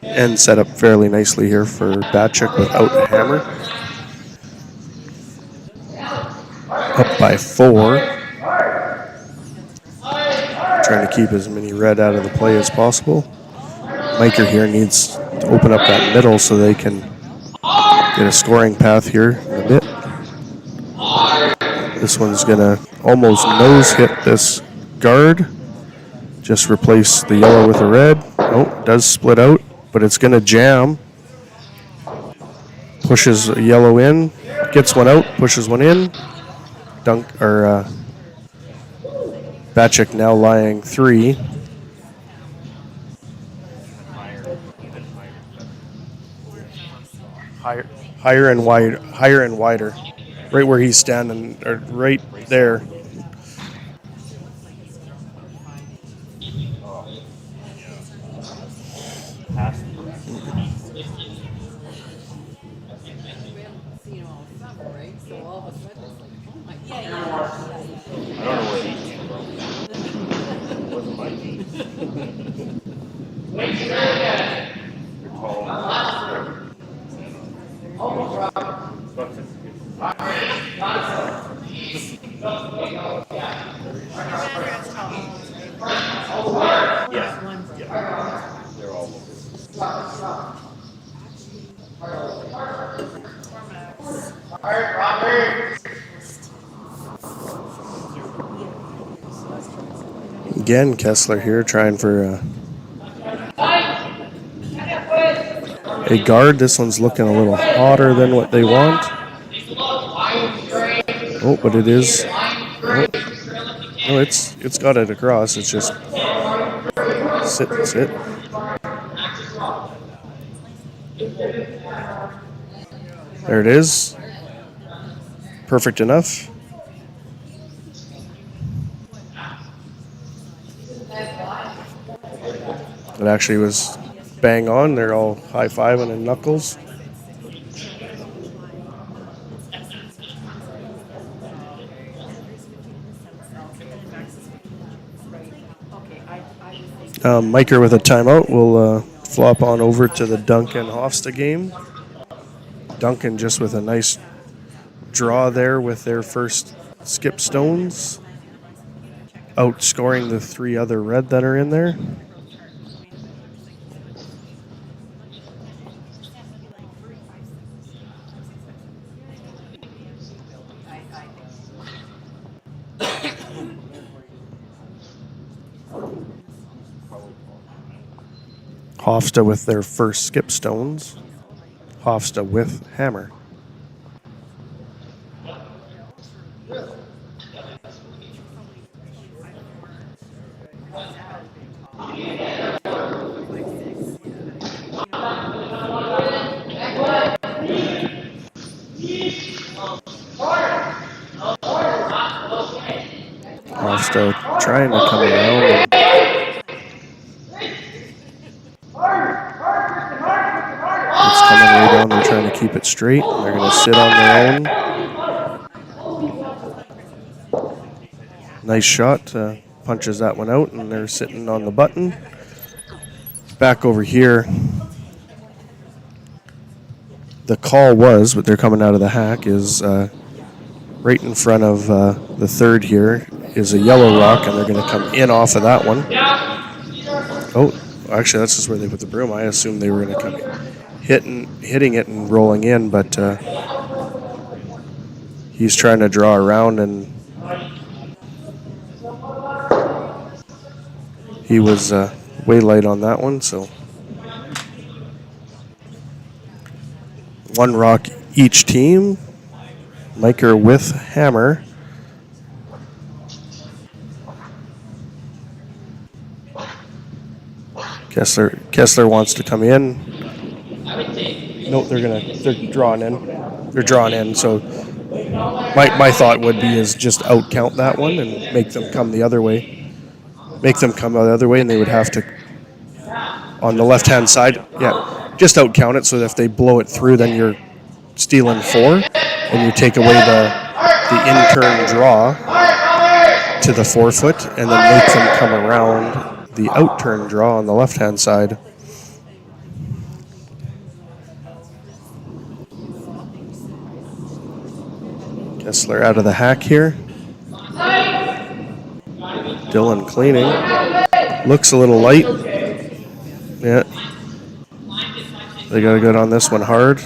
And set up fairly nicely here for Bachek without hammer. Up by 4. Trying to keep as many red out of the play as possible. Myker here needs to open up that middle so they can get a scoring path here in a bit. This one's going to almost nose hit this guard. Just replace the yellow with a red. Oh, it does split out, but it's going to jam. Pushes a yellow in, gets one out, pushes one in. Bachek now lying 3. Higher and wider. Right where he's standing, or right there. I don't know where he came from. It wasn't my team. You're tall. Yeah. They're all Again, Kessler here trying for a guard. This one's looking a little hotter than what they want. Oh, but it is. Oh, no, it's got it across. It's just sit. There it is. Perfect enough. It actually was bang on. They're all high-fiving and knuckles. Myker with a timeout. We'll flop on over to the Duncan Hofstra game. Duncan just with a nice draw there with their first skip stones, outscoring the 3 other red that are in there. Hofstra with their first skip stones. Hofstra with hammer. Hofstra trying to come around. It's coming way down. They're trying to keep it straight. They're going to sit on their own. Nice shot. Punches that one out, and they're sitting on the button. Back over here. The call was, but they're coming out of the hack, is right in front of the third here is a yellow rock, and they're going to come in off of that one. Oh, actually, that's just where they put the broom. I assumed they were going to come hitting it and rolling in, but he's trying to draw around, and he was way light on that one, so 1 rock each team. Myker with hammer. Kessler wants to come in. Nope, they're drawing in. They're drawn in. So my thought would be is just out count that one and make them come the other way. Make them come the other way, and they would have to on the left-hand side. Yeah, just out count it so that if they blow it through, then you're stealing 4, and you take away the in-turn draw to the 4 foot, and then make them come around the out-turn draw on the left-hand side. Kessler out of the hack here. Dylan cleaning. Looks a little light. Yeah. They got to get on this one hard.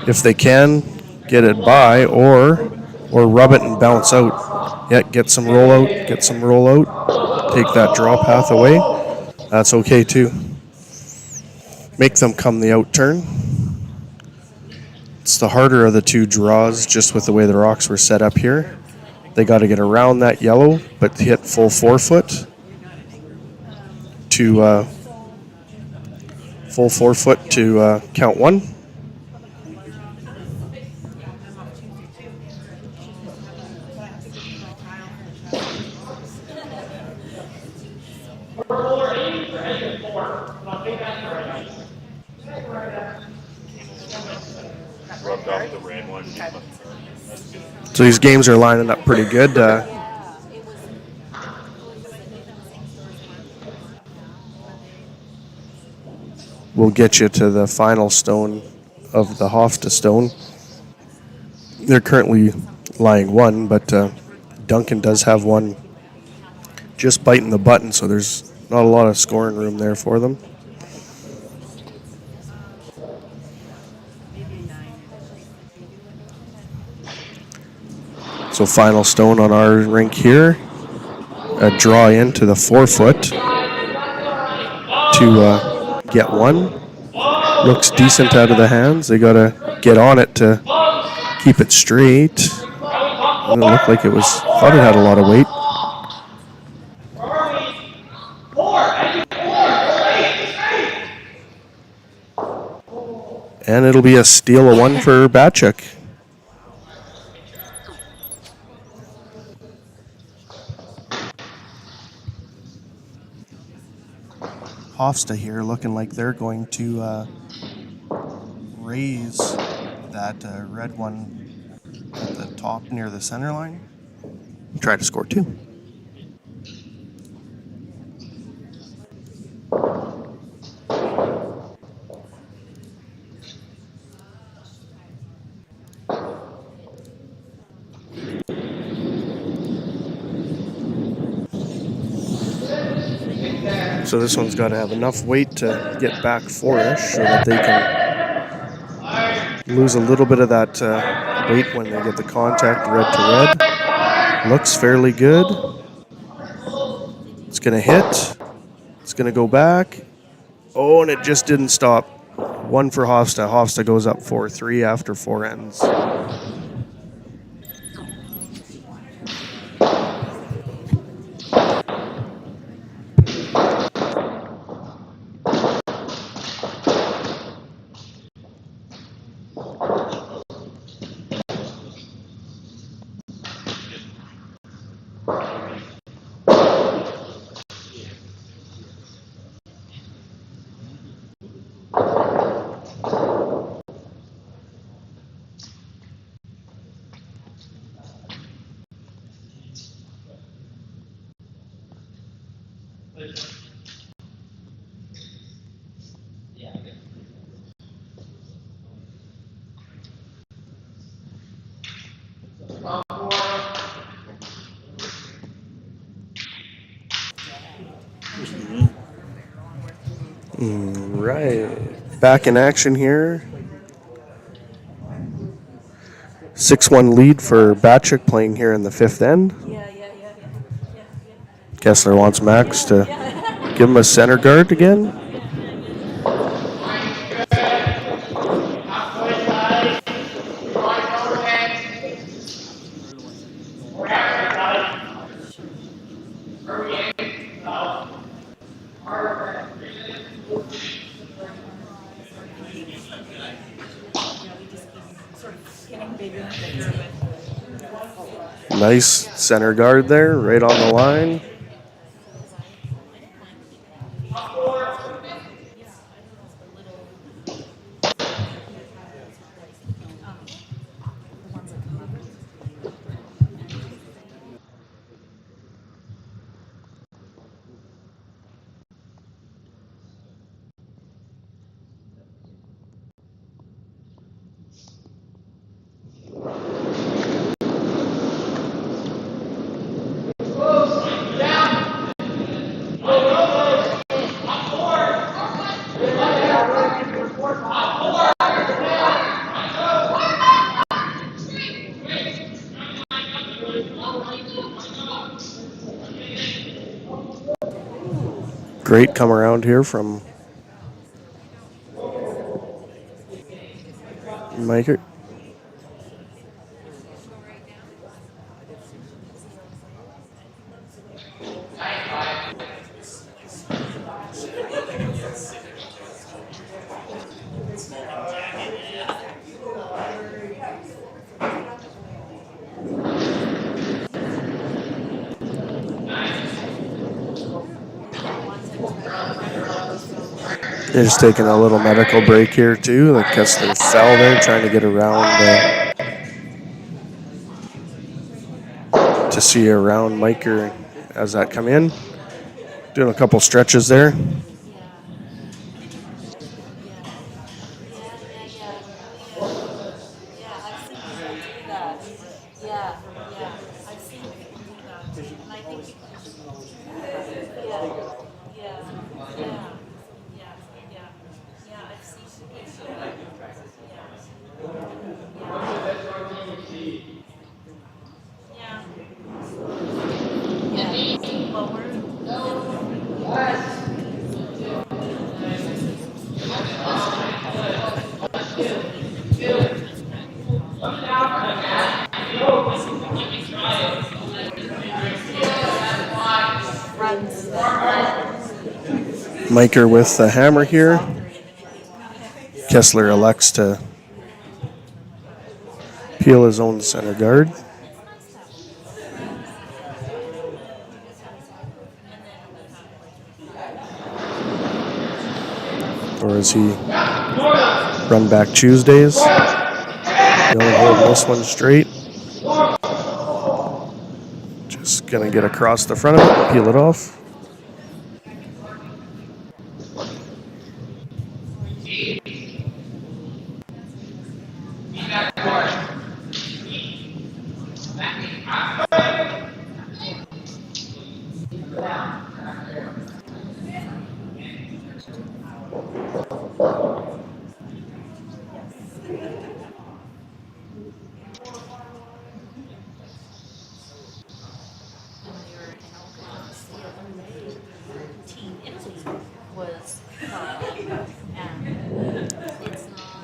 If they can, get it by or rub it and bounce out. Yeah, get some roll out. Take that draw path away. That's okay too. Make them come the out turn. It's the harder of the two draws just with the way the rocks were set up here. They got to get around that yellow, but hit full 4 foot to full 4 foot to count 1. Rubbed off the red one. So these games are lining up pretty good. We'll get you to the final stone of the Hofta stone. They're currently lying 1, but Duncan does have one just biting the button, so there's not a lot of scoring room there for them. So final stone on our rink here. A draw into the 4 foot to get 1. Looks decent out of the hands. They got to get on it to keep it straight. It looked like it was, thought it had a lot of weight. And it'll be a steal of 1 for Bachek. Hofsta here looking like they're going to raise that red one at the top near the center line. Try to score 2. So this one's got to have enough weight to get back 4-ish so that they can lose a little bit of that weight when they get the contact red to red. Looks fairly good. It's going to hit. It's going to go back. Oh, and it just didn't stop. 1 for Hofsta. Hofsta goes up 4-3 after 4 ends. Right. Back in action here. 6-1 lead for Bachek playing here in the 5th end. Kessler wants Max to give him a center guard again. Nice center guard there, right on the line. Great come around here from Myker. They're just taking a little medical break here too. Like Kessler fell there trying to get around to see around Myker as that come in. Doing a couple stretches there. Myker with the hammer here. Kessler elects to peel his own center guard. Or as he run back Tuesdays. He'll hold this one straight. Just gonna get across the front of it and peel it off.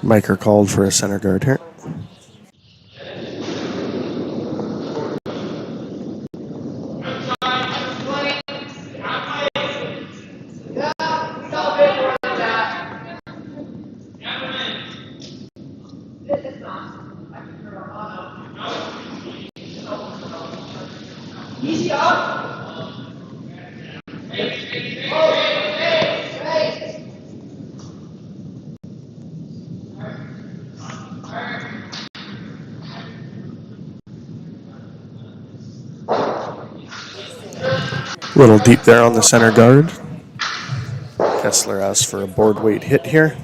Myker called for a center guard here. A little deep there on the center guard. Kessler asks for a board weight hit here.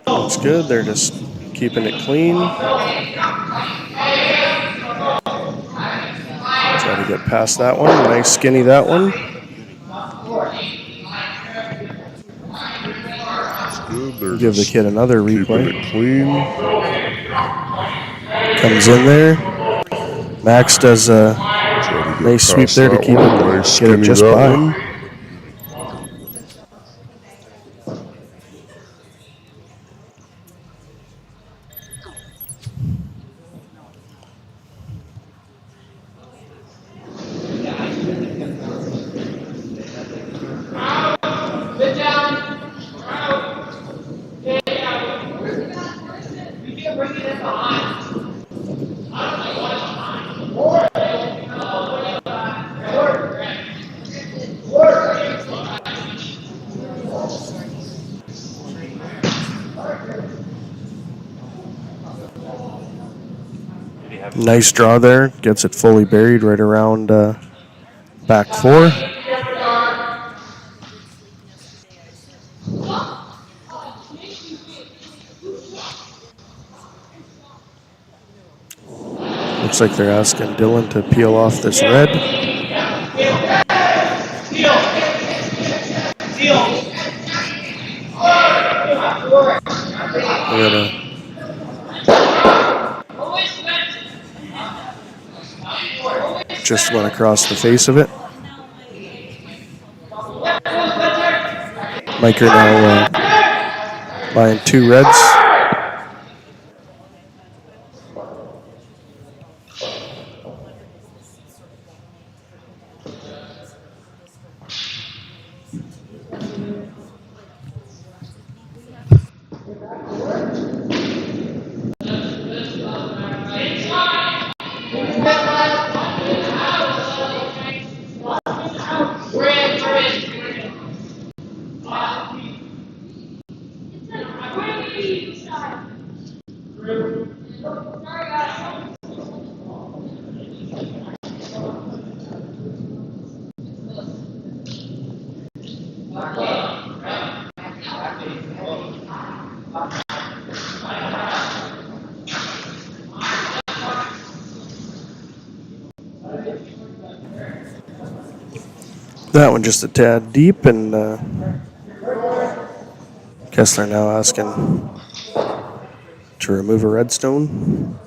Looks good. They're just keeping it clean. Try to get past that one. Nice skinny that one. Good. Give the kid another replay. Keeping it clean. Comes in there. Max does a nice sweep there to keep it, Nice get it just by. one. Nice draw there. Gets it fully buried right around back four. Looks like they're asking Dylan to peel off this red. We're gonna just went across the face of it. Myker now buying 2 reds. That one just a tad deep, and Kessler now asking to remove a redstone.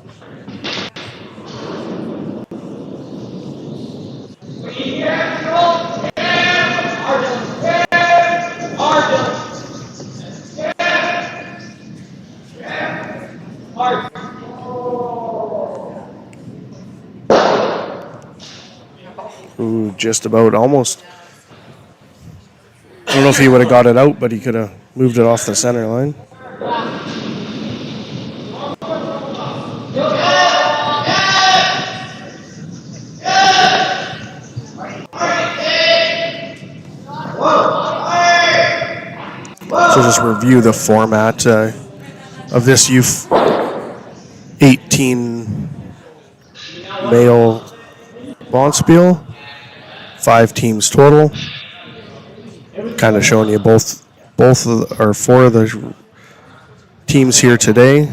Ooh, just about, almost. I don't know if he would have got it out, but he could have moved it off the center line. So just review the format of this U18 male Bonspiel. 5 teams total. Kind of showing you both or 4 of the teams here today.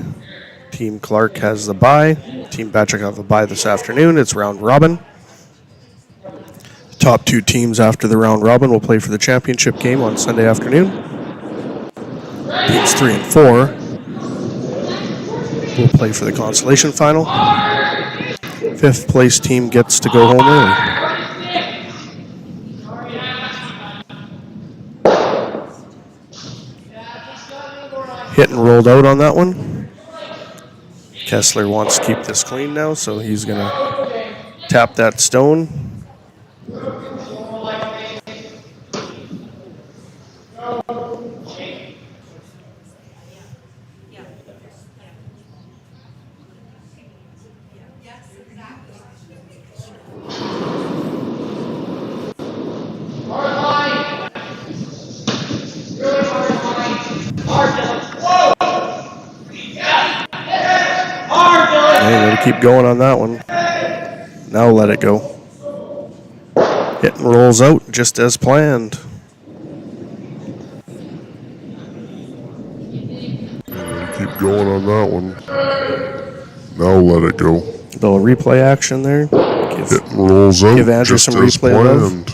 Team Clark has the bye. Team Bachek have the bye this afternoon. It's round robin. Top 2 teams after the round robin will play for the championship game on Sunday afternoon. Teams 3 and 4 will play for the consolation final. 5th place team gets to go home early. Hit and rolled out on that one. Kessler wants to keep this clean now, so he's going to tap that stone. Keep going on that one. Now let it go. Hit and rolls out just as planned. Keep going on that one. Now let it go. Little replay action there. Hit and rolls out give Andrew just some as replay planned.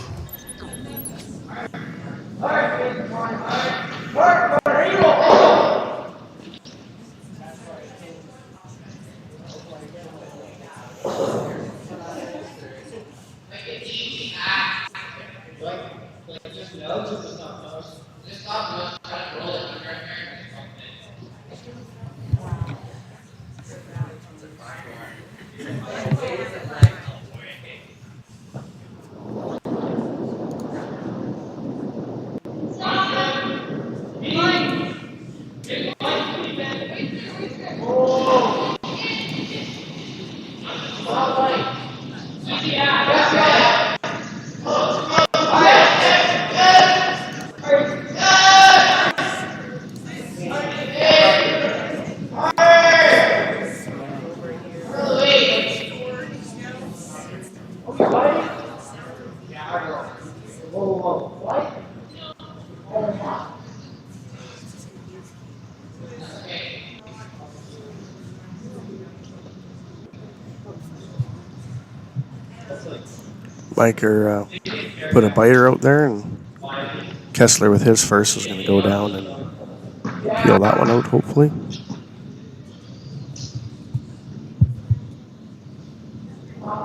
Myker put a biter out there, and Kessler with his first is going to go down and peel that one out, hopefully. Yeah,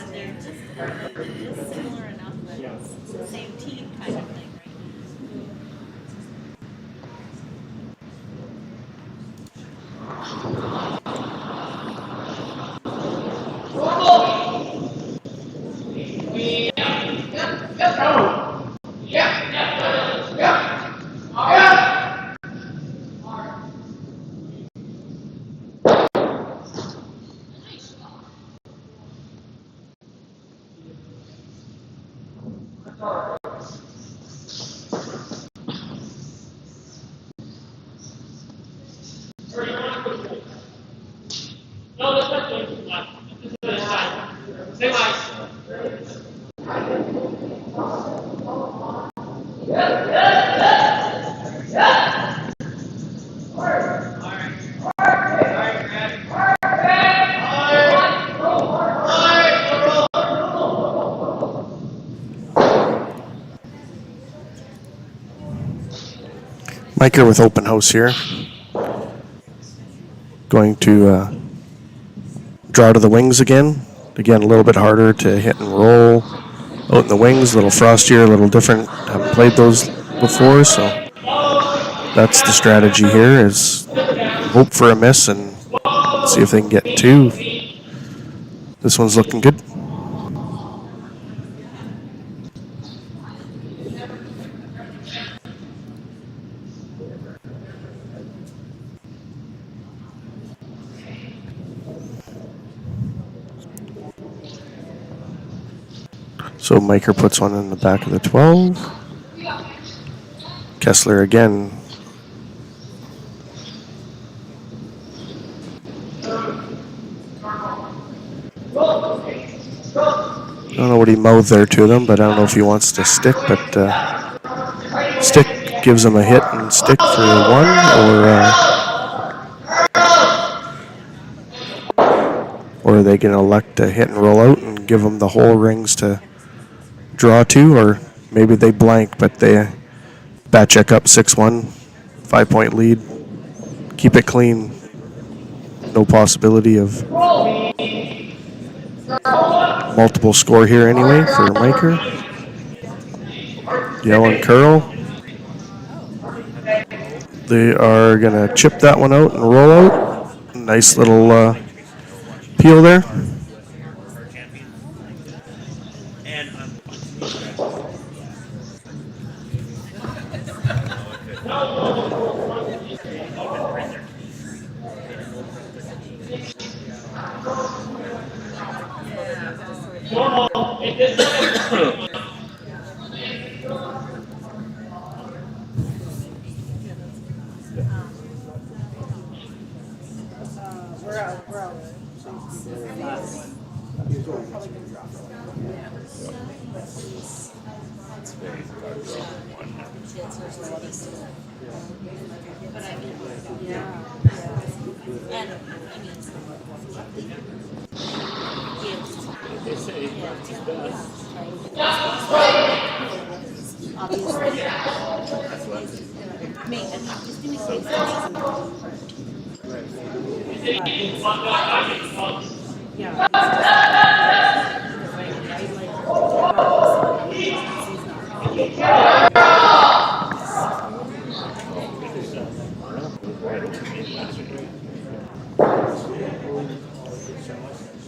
they're just similar enough that it's the same team kind of thing, right? Myker with open house here. Going to draw to the wings again. Again, a little bit harder to hit and roll out in the wings. A little frostier, a little different. Haven't played those before, so that's the strategy here is hope for a miss and see if they can get two. This one's looking good. So Myker puts one in the back of the 12. Kessler again. I don't know what he mouthed there to them, but I don't know if he wants to stick, but stick gives him a hit and stick for one, or are they going to elect to hit and roll out and give them the whole rings to draw to, or maybe they blank, but they Bachek up 6-1, 5-point lead, keep it clean, no possibility of multiple score here anyway for Myker. Yell and curl. They are going to chip that one out and roll out. Nice little peel there.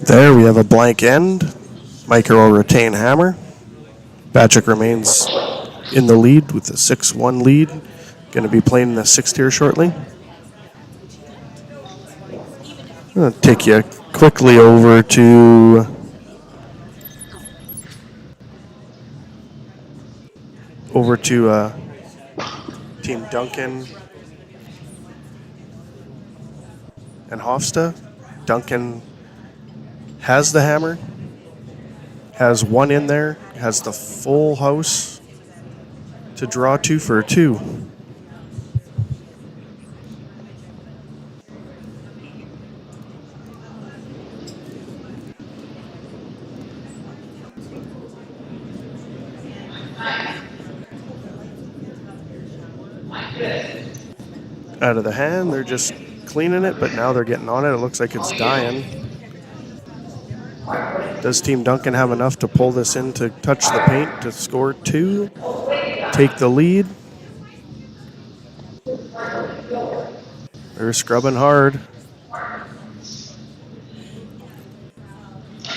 There we have a blank end. Myker will retain hammer. Bachek remains in the lead with a 6-1 lead. Going to be playing the 6th here shortly. I'm going to take you quickly over to Team Duncan and Hofsta. Duncan has the hammer, has one in there, has the full house to draw to for a 2. out of the hand. They're just cleaning it, but now they're getting on it. It looks like it's dying. Does Team Duncan have enough to pull this in to touch the paint to score 2? Take the lead. They're scrubbing hard.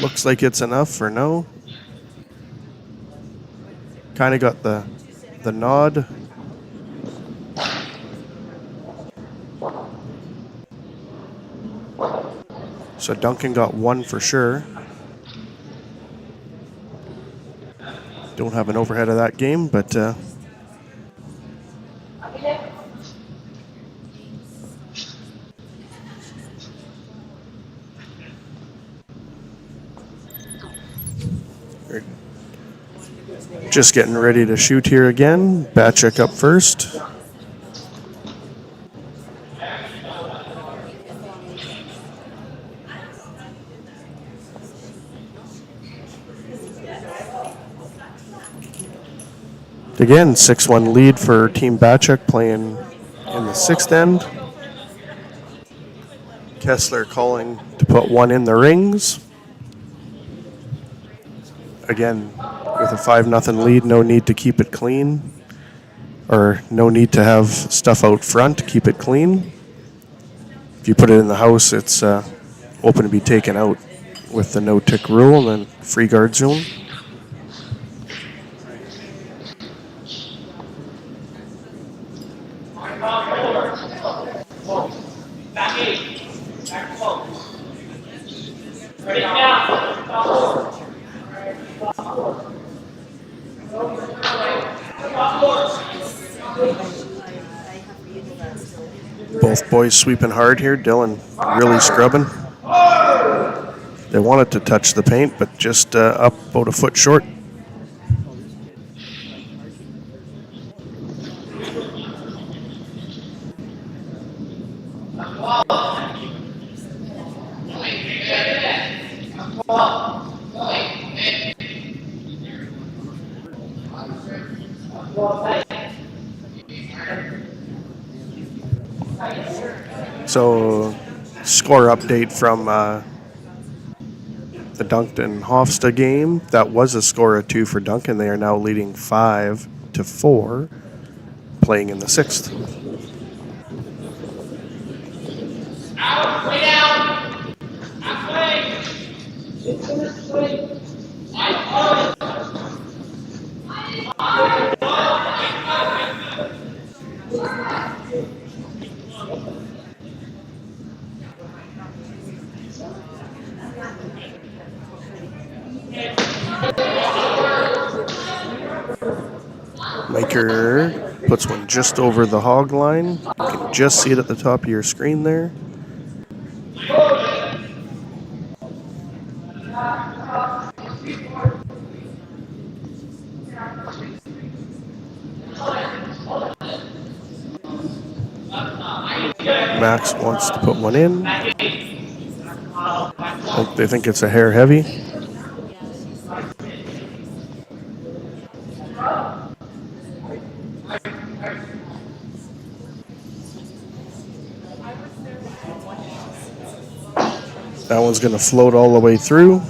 Looks like it's enough or no. Kind of got the nod. So Duncan got 1 for sure. Don't have an overhead of that game, but just getting ready to shoot here again. Bachek up first. Again, 6-1 lead for Team Bachek playing in the 6th end. Kessler calling to put 1 in the rings. Again, with a 5-0 lead, no need to keep it clean. Or no need to have stuff out front to keep it clean. If you put it in the house, it's open to be taken out with the no-tick rule and then free guard zone. Both boys sweeping hard here. Dylan really scrubbing. They wanted to touch the paint, but just up about a foot short. So, score update from the Duncan Hofstra game. That was a score of 2 for Duncan. They are now leading 5-4, playing in the 6th. Myker puts one just over the hog line. You can just see it at the top of your screen there. Max wants to put one in. They think it's a hair heavy. That one's going to float all the way through.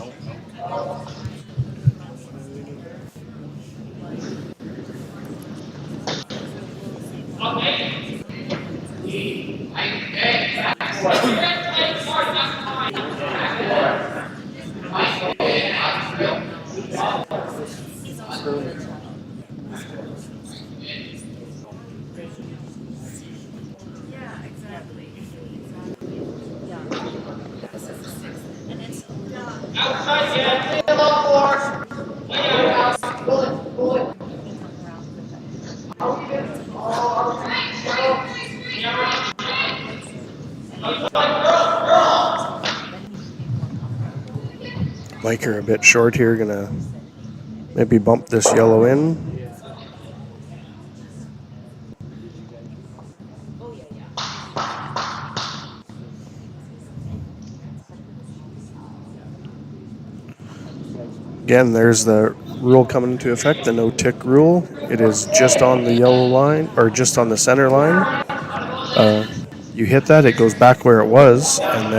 Myker a bit short here, gonna maybe bump this yellow in. Again, there's the rule coming into effect, the no-tick rule. It is just on the yellow line, or just on the center line. You hit that, it goes back where it was, and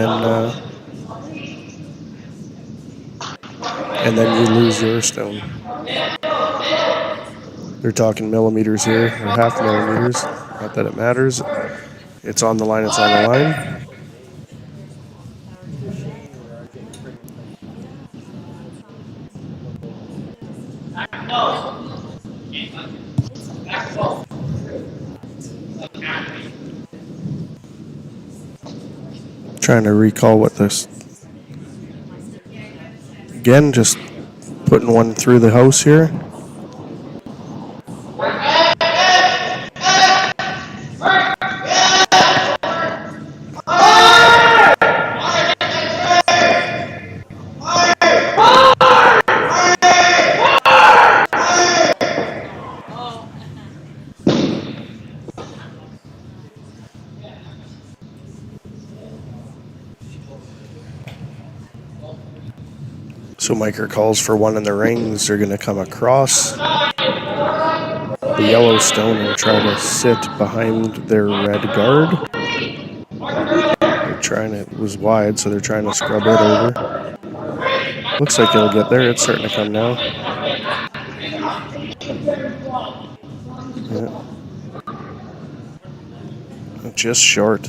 then you lose your stone. They're talking millimeters here, or half millimeters. Not that it matters. It's on the line, it's on the line. Trying to recall what this. Again, just putting one through the house here. So Myker calls for one in the rings. They're going to come across the Yellowstone and try to sit behind their red guard. They're trying to, it was wide, so they're trying to scrub it over. Looks like it'll get there. It's starting to come now. Yeah. Just short.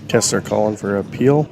Guess they're calling for a peel.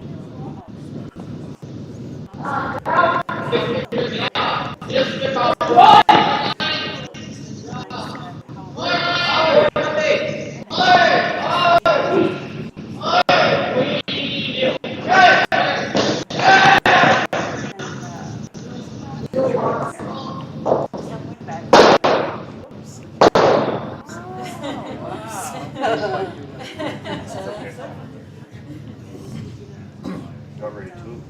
Already two.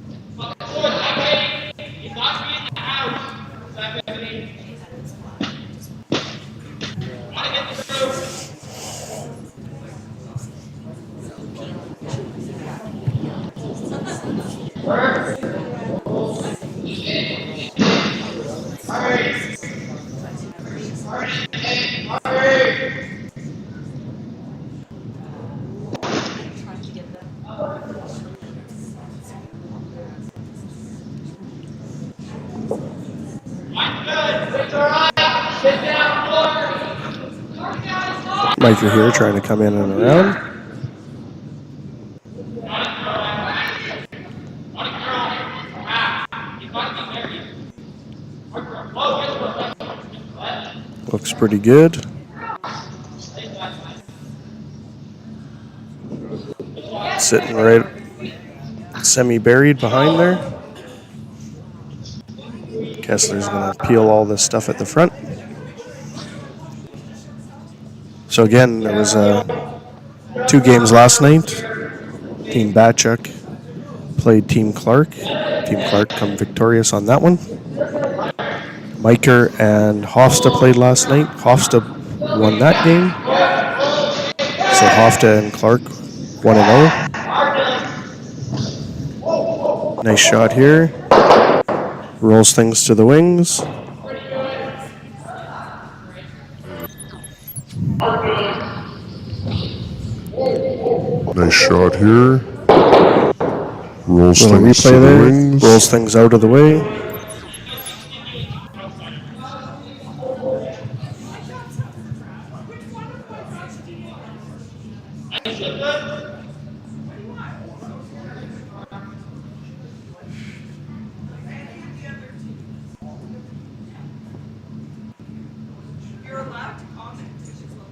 Myker here trying to come in and around. Looks pretty good. Sitting right semi-buried behind there. Kessler's going to peel all this stuff at the front. So again, there was 2 games last night. Team Bachek played Team Clark. Team Clark come victorious on that one. Myker and Hofsta played last night. Hofsta won that game. So Hofsta and Clark 1-0. Nice shot here. Rolls things to the wings. Nice shot here. Rolls Little things to replay the there. wings. Rolls things out of the way. You're allowed to comment, which is what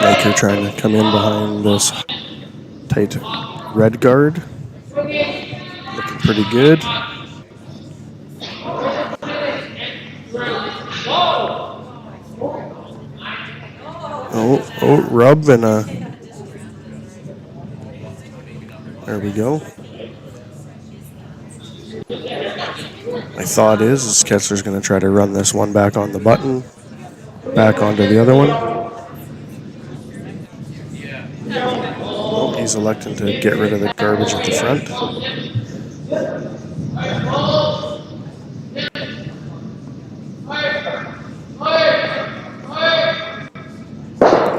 Myker trying to come in behind this tight red guard. Looking pretty good. Oh, rub and a There we go. My thought is Kessler's going to try to run this one back on the button, back onto the other one. Oh, he's electing to get rid of the garbage at the front.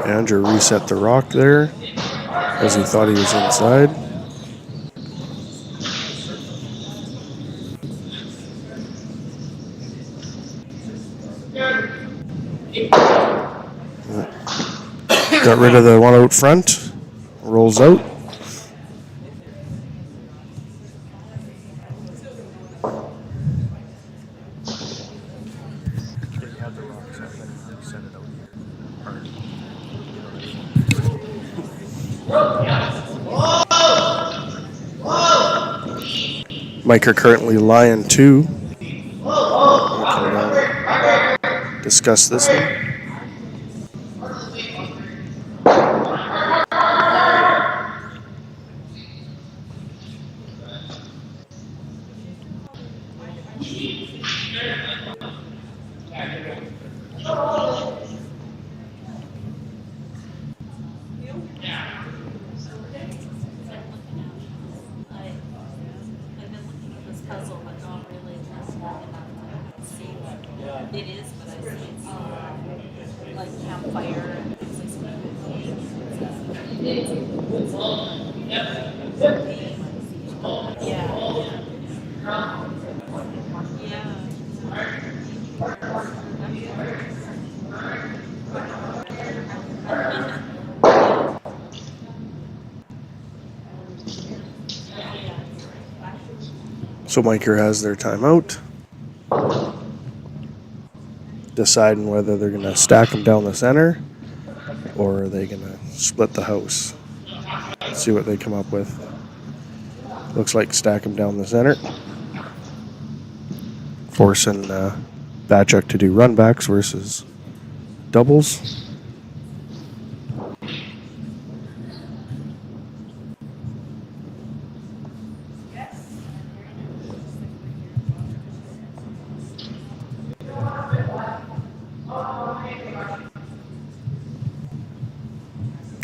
Andrew reset the rock there as he thought he was inside. Got rid of the one out front. Rolls out. Myker currently lion 2. We can discuss this one. It is, but I see it's like campfire and things like So Myker has their timeout. Deciding whether they're going to stack them down the center or are they going to split the house. Let's see what they come up with. Looks like stack them down the center. Forcing Bachek to do runbacks versus doubles.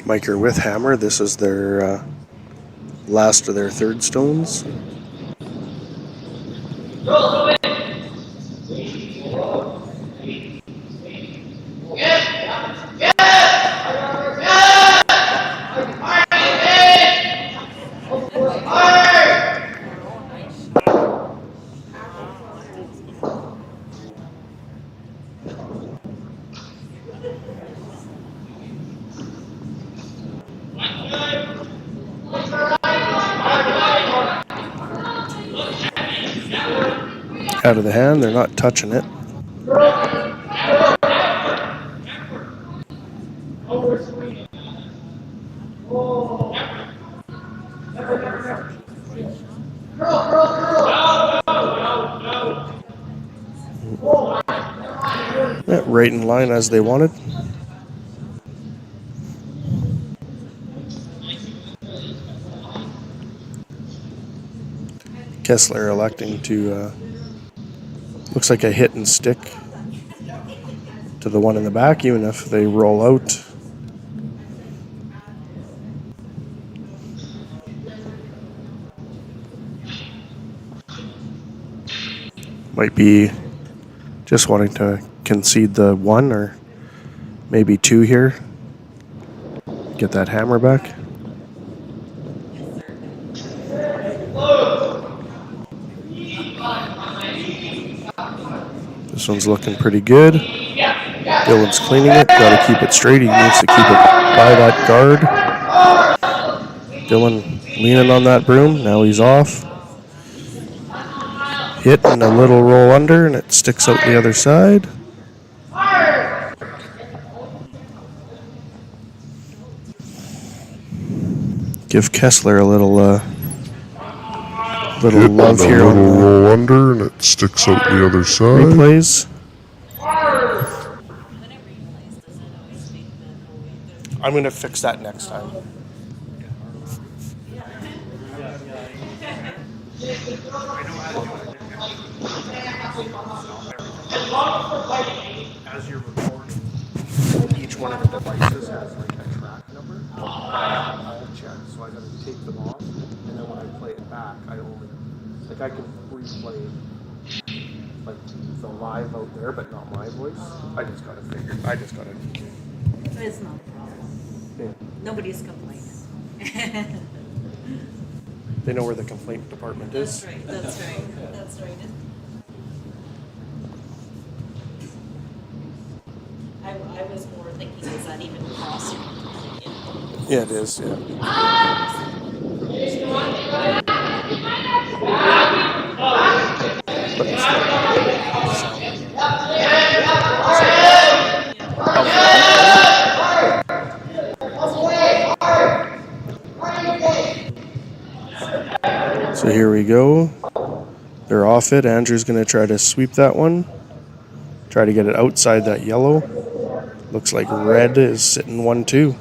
Myker with hammer. This is their last of their third stones. Out of the hand, they're not touching it. Yeah, right in line as they wanted. Kessler electing to, looks like a hit and stick to the one in the back, even if they roll out. Might be just wanting to concede the one or maybe two here. Get that hammer back. This one's looking pretty good. Dylan's cleaning it. Got to keep it straight. He needs to keep it by that guard. Dylan leaning on that broom. Now he's off. Hit and a little roll under, and it sticks out the other side. Give Kessler a little love here on the roll under, and it sticks out the other side. Replays. I'm going to fix that next time. As you're recording, each one of the devices has like a track number. I'll check, so I gotta take them off, and then when I play it back, I only like I can replay like the live out there, but not my voice. I just gotta. It's not a problem. Yeah. Nobody's complaining. They know where the complaint department is. That's right, that's right, that's right. I was more thinking, is that even possible? Yeah, it is. Yeah. But it's so here we go. They're off it. Andrew's going to try to sweep that one. Try to get it outside that yellow. Looks like red is sitting 1-2.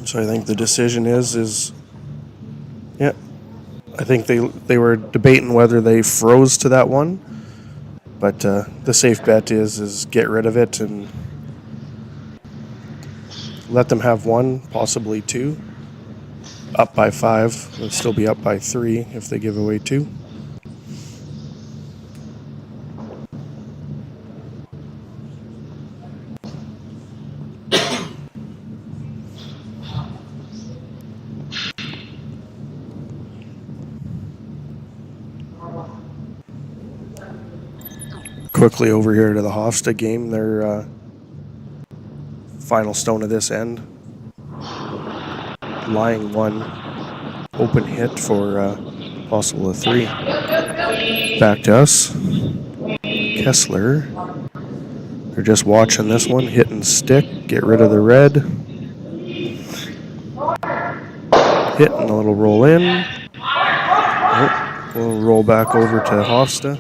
So I think the decision is yeah. I think they were debating whether they froze to that one, but the safe bet is get rid of it and let them have one, possibly two. Up by 5. They'll still be up by 3 if they give away 2. Quickly over here to the Hofstad game, their final stone of this end. Lying 1, open hit for possible a 3. Back to us. Kessler. They're just watching this one, hit and stick, get rid of the red. Hit and a little roll in. Oh, we'll roll back over to Hofstad.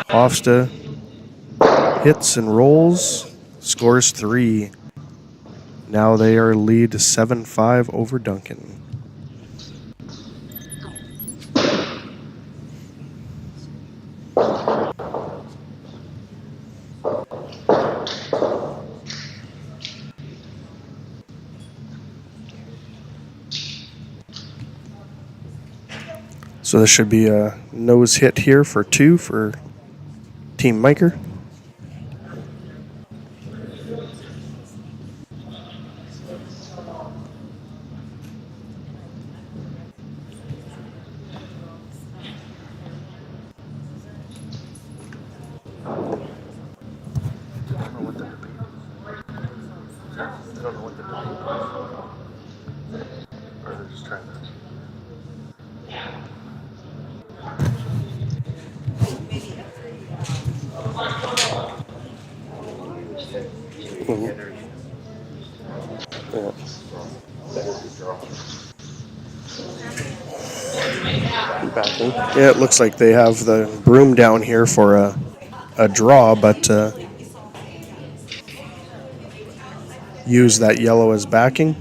Hofstad hits and rolls, scores 3. Now they are lead 7-5 over Duncan. So this should be a nose hit here for 2 for Team Myker. Yeah, it looks like they have the broom down here for a draw, but use that yellow as backing.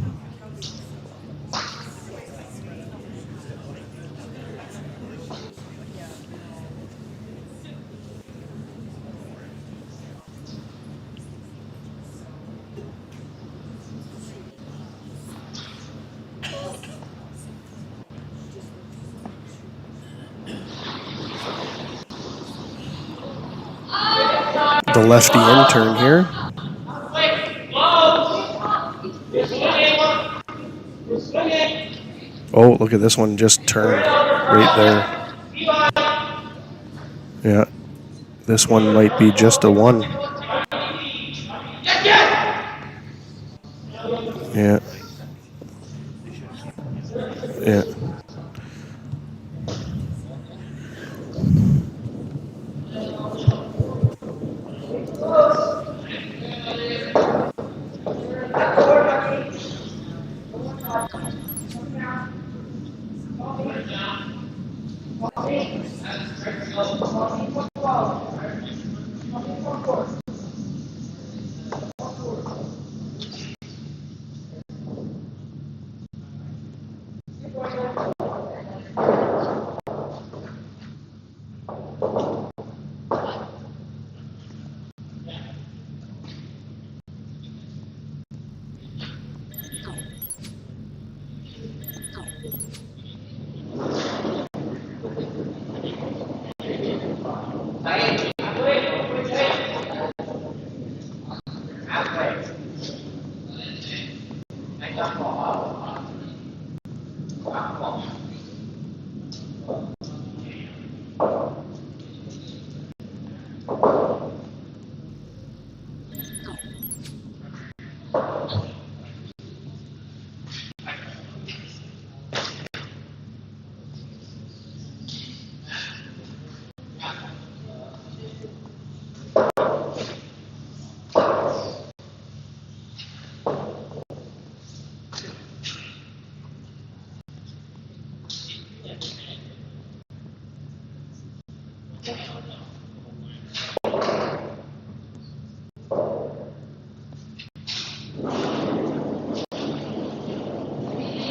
The lefty intern here. Oh, look at this one, just turned right there. Yeah, this one might be just a 1. Yeah. Yeah.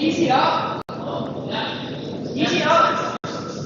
Easy up.